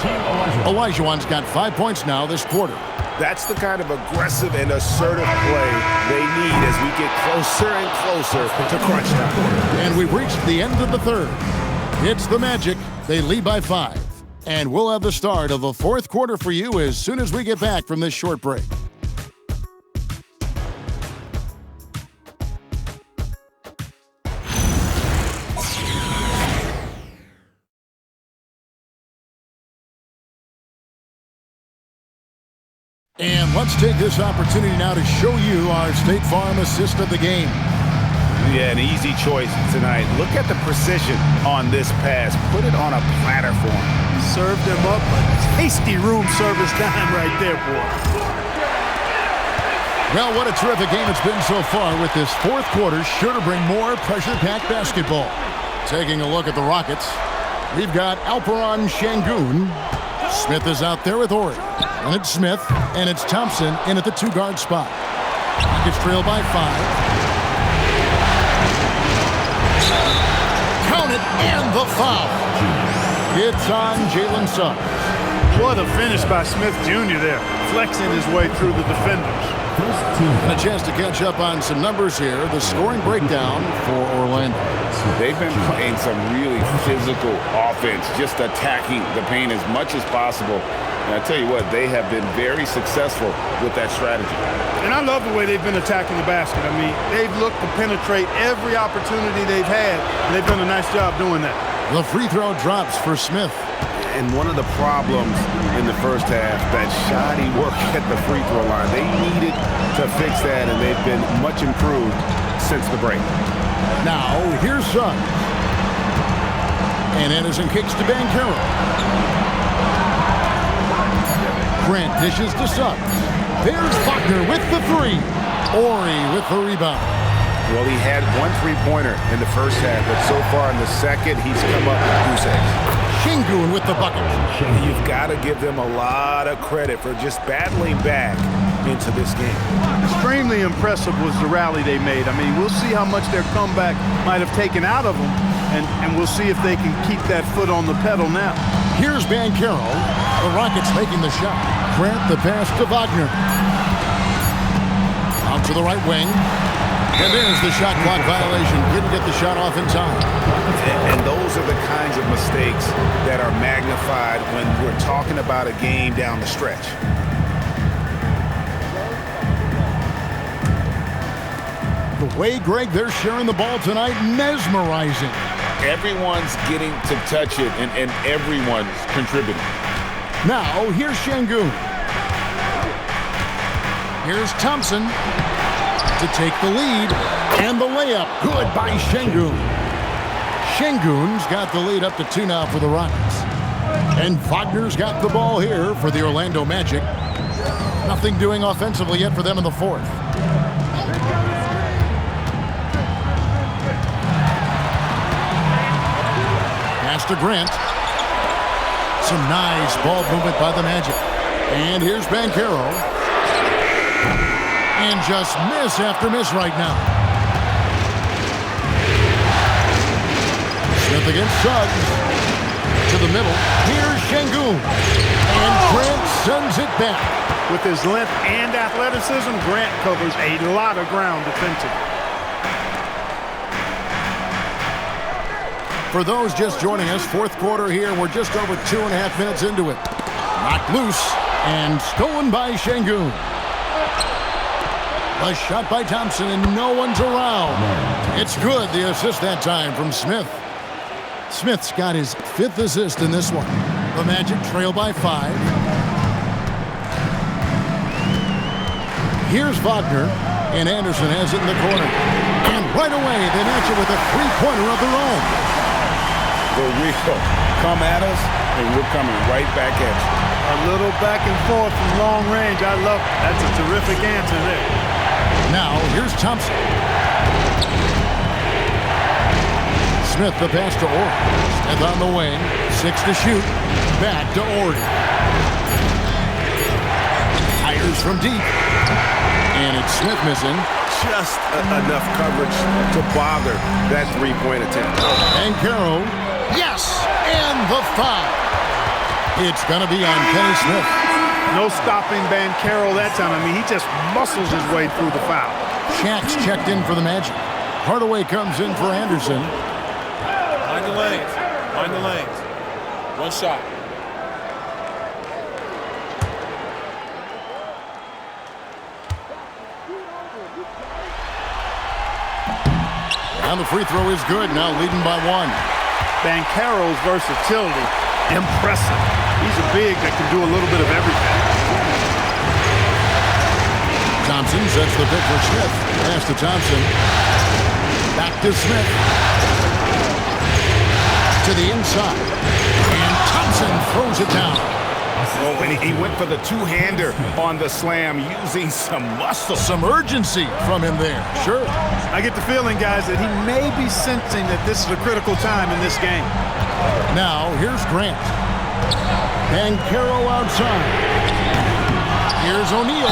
Olajuwon's got 5 points now this quarter. That's the kind of aggressive and assertive play they need as we get closer and closer to crunch time. And we've reached the end of the third. It's the Magic. They lead by 5. And we'll have the start of the fourth quarter for you as soon as we get back from this short break. And let's take this opportunity now to show you our State Farm assist of the game. Yeah, an easy choice tonight. Look at the precision on this pass. Put it on a platter for him. Served him up a tasty room service dime right there, boy. Well, what a terrific game it's been so far with this fourth quarter. Sure to bring more pressure-packed basketball. Taking a look at the Rockets, we've got Alperen Şengün. Smith is out there with Ori. And it's Smith, and it's Thompson in at the 2-guard spot. Rockets trail by 5. Count it, and the foul. It's on Jalen Suggs. What a finish by Smith Jr. there, flexing his way through the defenders. And a chance to catch up on some numbers here. The scoring breakdown for Orlando. They've been playing some really physical offense, just attacking the paint as much as possible. And I tell you what, they have been very successful with that strategy. And I love the way they've been attacking the basket. I mean, they've looked to penetrate every opportunity they've had, and they've done a nice job doing that. The free throw drops for Smith. And one of the problems in the first half, that shoddy work at the free throw line, they needed to fix that, and they've been much improved since the break. Now, here's Suggs. And Anderson kicks to Banchero. Grant dishes to Suggs. There's Wagner with the 3. Ori with the rebound. Well, he had one three-pointer in the first half, but so far in the second, he's come up with goose eggs. Şengün with the bucket. You've got to give them a lot of credit for just battling back into this game. Extremely impressive was the rally they made. I mean, we'll see how much their comeback might have taken out of them, and we'll see if they can keep that foot on the pedal now. Here's Banchero. The Rockets making the shot. Grant the pass to Wagner. Out to the right wing. And there's the shot clock violation. Didn't get the shot off in time. And those are the kinds of mistakes that are magnified when we're talking about a game down the stretch. The way, Greg, they're sharing the ball tonight, mesmerizing. Everyone's getting to touch it, and everyone's contributing. Now, here's Şengün. Here's Thompson to take the lead, and the layup good by Şengün. Şengün's got the lead up to 2 now for the Rockets. And Wagner's got the ball here for the Orlando Magic. Nothing doing offensively yet for them in the fourth. Pass to Grant. Some nice ball movement by the Magic. And here's Banchero. And just miss after miss right now. Smith against Suggs. To the middle. Here's Şengün. And Grant sends it back. With his length and athleticism, Grant covers a lot of ground defensively. For those just joining us, fourth quarter here. We're just over 2.5 minutes into it. Knocked loose and stolen by Şengün. A shot by Thompson, and no one's around. It's good, the assist that time from Smith. Smith's got his 5th assist in this one. The Magic trail by 5. Here's Wagner, and Anderson has it in the corner. And right away, they match it with a 3-pointer of their own. For real. Come at us, and we're coming right back at you. A little back and forth from long range. I love it. That's a terrific answer there. Now, here's Thompson. Smith the pass to Ori. Smith on the wing. 6 to shoot. Back to Ori. Fires from deep. And it's Smith missing. Just enough coverage to bother that 3-point attempt. Banchero. Yes! And the foul. It's going to be on Kenny Smith. No stopping Banchero that time. I mean, he just muscles his way through the foul. Shack's checked in for the Magic. Hardaway comes in for Anderson. Mind the lanes. Mind the lanes. One shot. And the free throw is good. Now leading by 1. Banchero's versatility, impressive. He's a big that can do a little bit of everything. Thompson sets the pick for Smith. Pass to Thompson. Back to Smith. To the inside. And Thompson throws it down. Oh, and he went for the two-hander on the slam, using some muscle. Some urgency from him there. Sure. I get the feeling, guys, that he may be sensing that this is a critical time in this game. Now, here's Grant. Banchero outside. Here's O'Neal.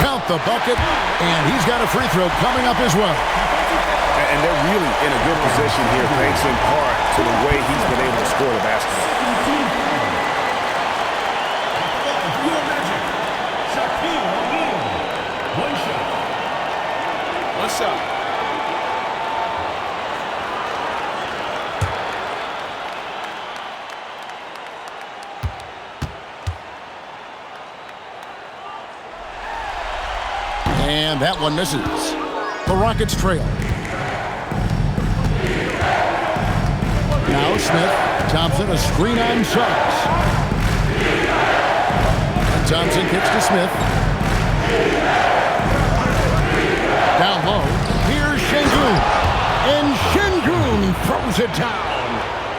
Count the bucket. And he's got a free throw coming up as well. And they're really in a good position here, thanks in part to the way he's been able to score the basketball. One shot. And that one misses. The Rockets trail. Now Smith. Thompson, a screen on Suggs. And Thompson kicks to Smith. Down low. Here's Şengün. And Şengün throws it down.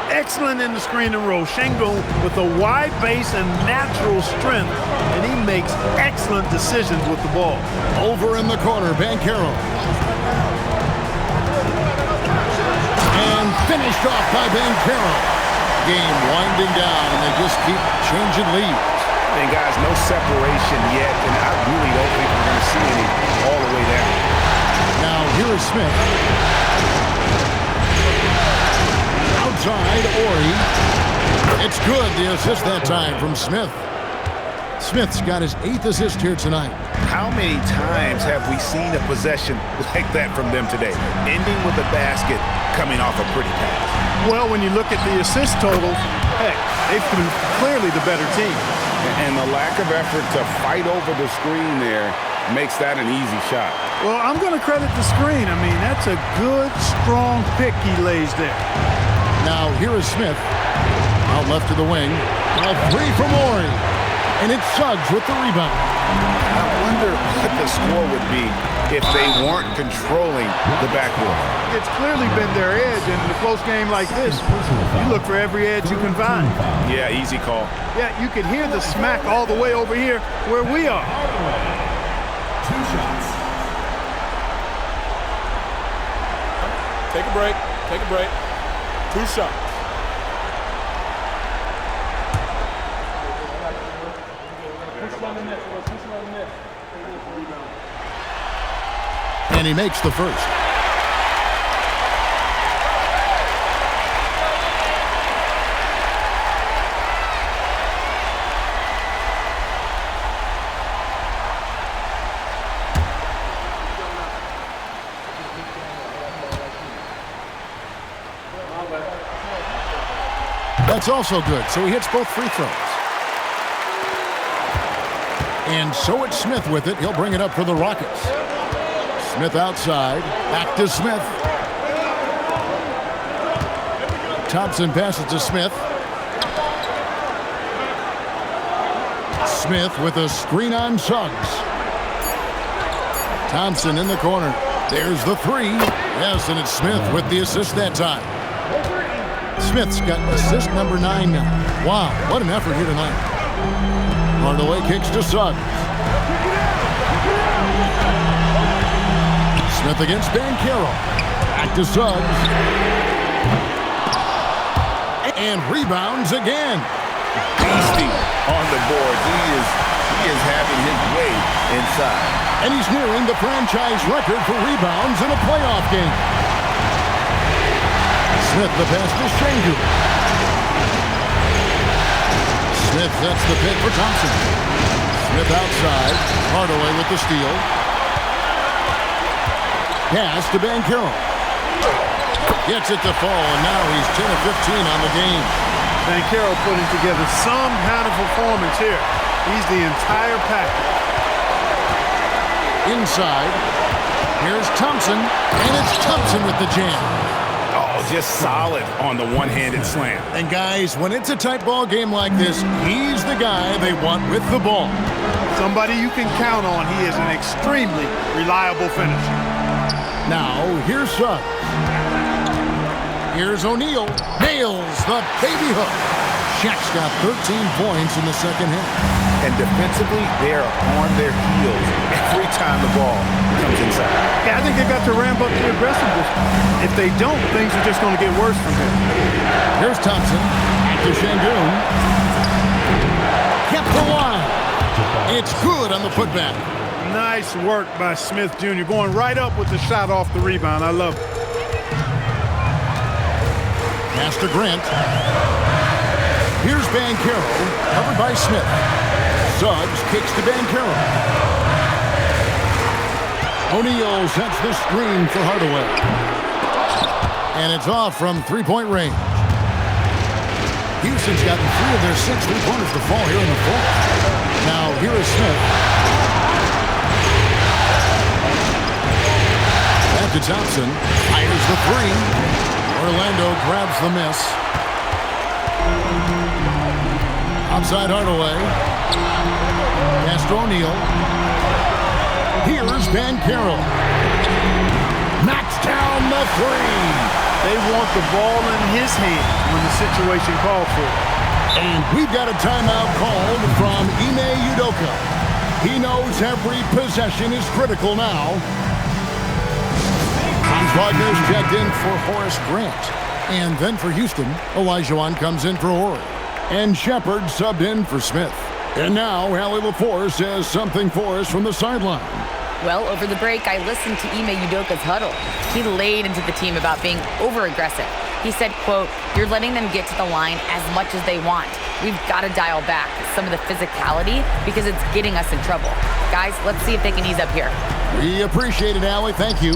Excellent in the screen and roll. Şengün with a wide base and natural strength, and he makes excellent decisions with the ball. Over in the corner, Banchero. And finished off by Banchero. Game winding down, and they just keep changing leads. And guys, no separation yet, and I really don't think we're going to see any all the way down. Now here is Smith. Outside, Ori. It's good, the assist that time from Smith. Smith's got his 8th assist here tonight. How many times have we seen a possession like that from them today? Ending with a basket, coming off a pretty pass. Well, when you look at the assist totals, heck, they've been clearly the better team. And the lack of effort to fight over the screen there makes that an easy shot. Well, I'm going to credit the screen. I mean, that's a good, strong pick he lays there. Now here is Smith. Out left to the wing. A three from Ori. And it's Suggs with the rebound. I wonder what the score would be if they weren't controlling the backboard. It's clearly been their edge, and in a close game like this, you look for every edge you can find. Yeah, easy call. Yeah, you can hear the smack all the way over here where we are. 2 shots. Take a break. Take a break. 2 shots. And he makes the first. That's also good, so he hits both free throws. And so it's Smith with it. He'll bring it up for the Rockets. Smith outside. Back to Smith. Thompson passes to Smith. Smith with a screen on Suggs. Thompson in the corner. There's the three. Yes, and it's Smith with the assist that time. Smith's got assist number 9 now. Wow, what an effort here tonight. Hardaway kicks to Suggs. Smith against Banchero. Back to Suggs. And rebounds again. Beastie on the board. He is having his way inside. And he's nearing the franchise record for rebounds in a playoff game. Smith the pass to Şengün. Smith sets the pick for Thompson. Smith outside. Hardaway with the steal. Pass to Banchero. Gets it to fall, and now he's 10 of 15 on the game. Banchero putting together some kind of performance here. He's the entire package. Inside. Here's Thompson, and it's Thompson with the jam. Oh, just solid on the one-handed slam. And guys, when it's a tight ball game like this, he's the guy they want with the ball. Somebody you can count on. He is an extremely reliable finisher. Now, here's Suggs. Here's O'Neal. Nails the baby hook. Shaq's got 13 points in the second half. And defensively, they are on their heels every time the ball comes inside. Yeah, I think they've got to ramp up the aggressiveness. If they don't, things are just going to get worse from here. Here's Thompson. Back to Şengün. Kept the line. It's good on the putback. Nice work by Smith Jr. Going right up with the shot off the rebound. I love it. Pass to Grant. Here's Banchero, covered by Smith. Suggs kicks to Banchero. O'Neal sets the screen for Hardaway. And it's off from three-point range. Houston's gotten 3 of their 6 three-pointers to fall here in the fourth. Now, here is Smith. Back to Thompson. Fires the 3. Orlando grabs the miss. Outside Hardaway. Pass to O'Neal. Here's Banchero. Knocks down the 3. They want the ball in his hand when the situation calls for it. And we've got a timeout called from Ime Udoka. He knows every possession is critical now. Franz Wagner's checked in for Horace Grant. And then for Houston, Olajuwon comes in for Horry. And Shepard subbed in for Smith. And now, Allie LaForce has something for us from the sideline. Well, over the break, I listened to Ime Udoka's huddle. He laid into the team about being over-aggressive. He said, quote, "You're letting them get to the line as much as they want. We've got to dial back some of the physicality because it's getting us in trouble. Guys, let's see if they can ease up here." We appreciate it, Allie. Thank you.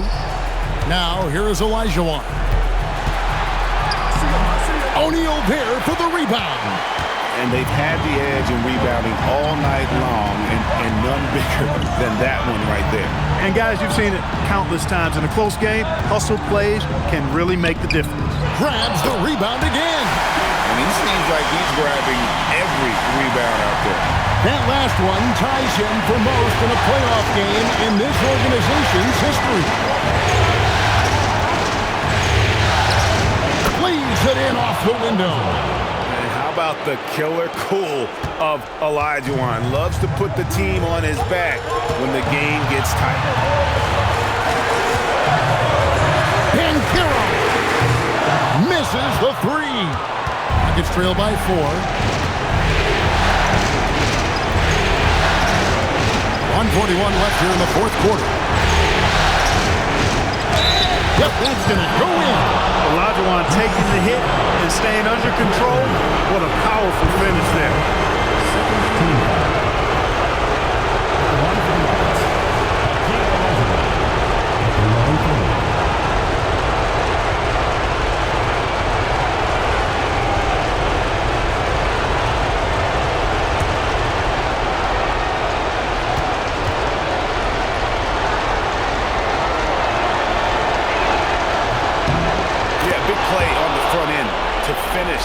Now, here is Olajuwon. O'Neal there for the rebound. And they've had the edge in rebounding all night long, and none bigger than that one right there. And guys, you've seen it countless times in a close game. Hustle plays can really make the difference. Grabs the rebound again. And he seems like he's grabbing every rebound out there. That last one ties him for most in a playoff game in this organization's history. Leaves it in off the window. And how about the killer cool of Olajuwon? Loves to put the team on his back when the game gets tight. Banchero misses the 3. Rockets trail by 4. 1:41 left here in the fourth quarter. Yep, that's going to go in. Olajuwon taking the hit and staying under control. What a powerful finish there.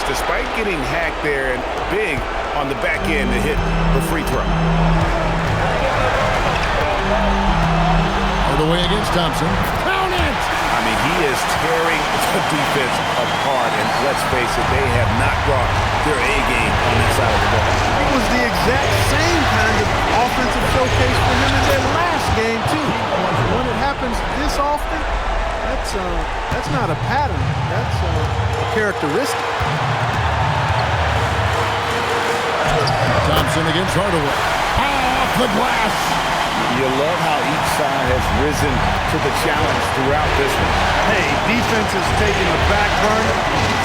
Despite getting hacked there and big on the back end to hit the free throw. Hardaway against Thompson. Count it! I mean, he is tearing the defense apart, and let's face it, they have not brought their A game on that side of the ball. It was the exact same kind of offensive showcase for him in their last game, too. When it happens this often, that's not a pattern. That's a characteristic. Thompson against Hardaway. Off the glass. You love how each side has risen to the challenge throughout this one. Hey, defense is taking a back burner,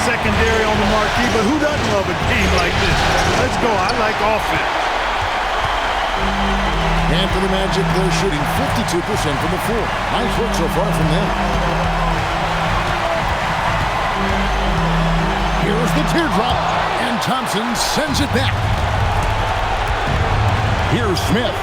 secondary on the marquee, but who doesn't love a game like this? Let's go. I like offense. And for the Magic, they're shooting 52% from the floor. Nice work so far from them. Here's the teardrop, and Thompson sends it back. Here's Smith.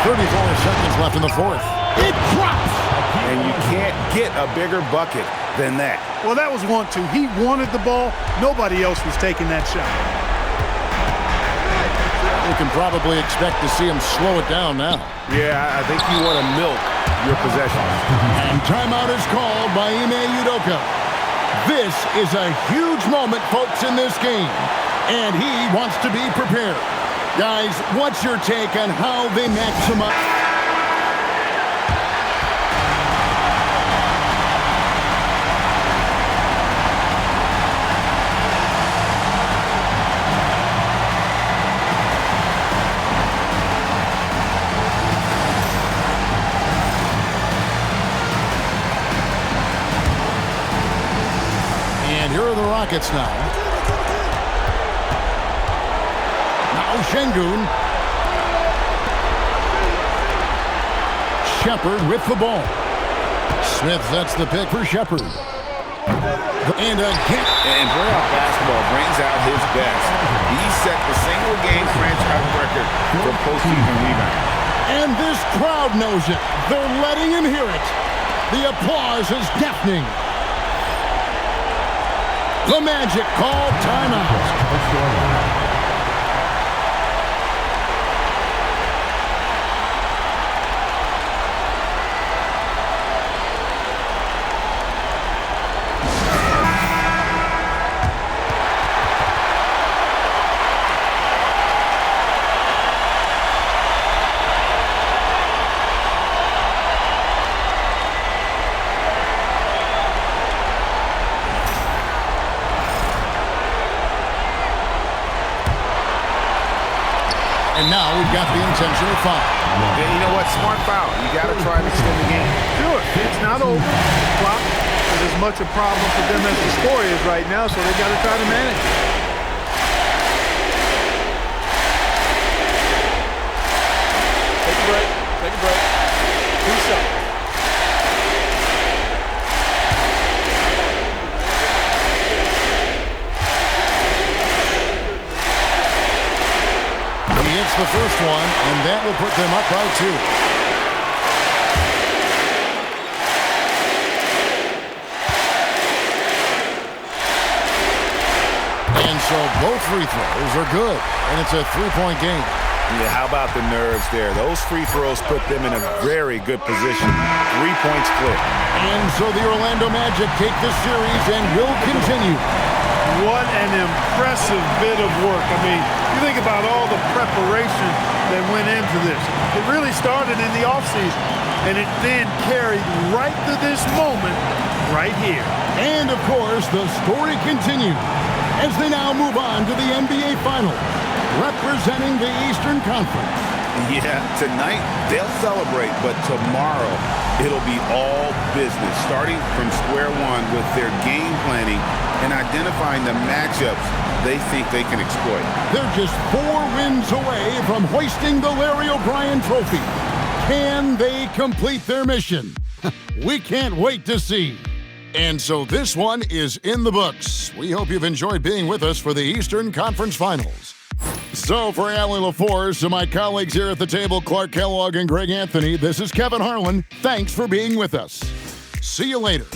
34 seconds left in the fourth. It drops! And you can't get a bigger bucket than that. Well, that was 1-2. He wanted the ball. Nobody else was taking that shot. We can probably expect to see him slow it down now. Yeah, I think you want to milk your possessions. And timeout is called by Ime Udoka. This is a huge moment, folks, in this game. And he wants to be prepared. Guys, what's your take on how they maximize? And here are the Rockets now. Şengün. Shepard with the ball. Smith sets the pick for Shepard. And again. And playoff basketball brings out his best. He set the single-game franchise record for postseason rebound. And this crowd knows it. They're letting him hear it. The applause is deafening. The Magic call timeout. And now we've got the intentional foul. And you know what? Smart foul. You got to try to extend the game. Sure. It's not over. Clock is as much a problem for them as the score is right now, so they got to try to manage it. Take a break. Take a break. 2 seconds. Hits the first one, and that will put them up by 2. And so both free throws are good, and it's a 3-point game. Yeah, how about the nerves there? Those free throws put them in a very good position. 3-point split. And so the Orlando Magic take this series and will continue. What an impressive bit of work. I mean, you think about all the preparation that went into this. It really started in the offseason, and it then carried right to this moment right here. And, of course, the story continues as they now move on to the NBA Finals, representing the Eastern Conference. Yeah, tonight they'll celebrate, but tomorrow it'll be all business, starting from square one with their game planning and identifying the matchups they think they can exploit. They're just 4 wins away from hoisting the Larry O'Brien Trophy. Can they complete their mission? We can't wait to see. And so this one is in the books. We hope you've enjoyed being with us for the Eastern Conference Finals. So for Allie LaForce and my colleagues here at the table, Clark Kellogg and Greg Anthony, this is Kevin Harlan. Thanks for being with us. See you later.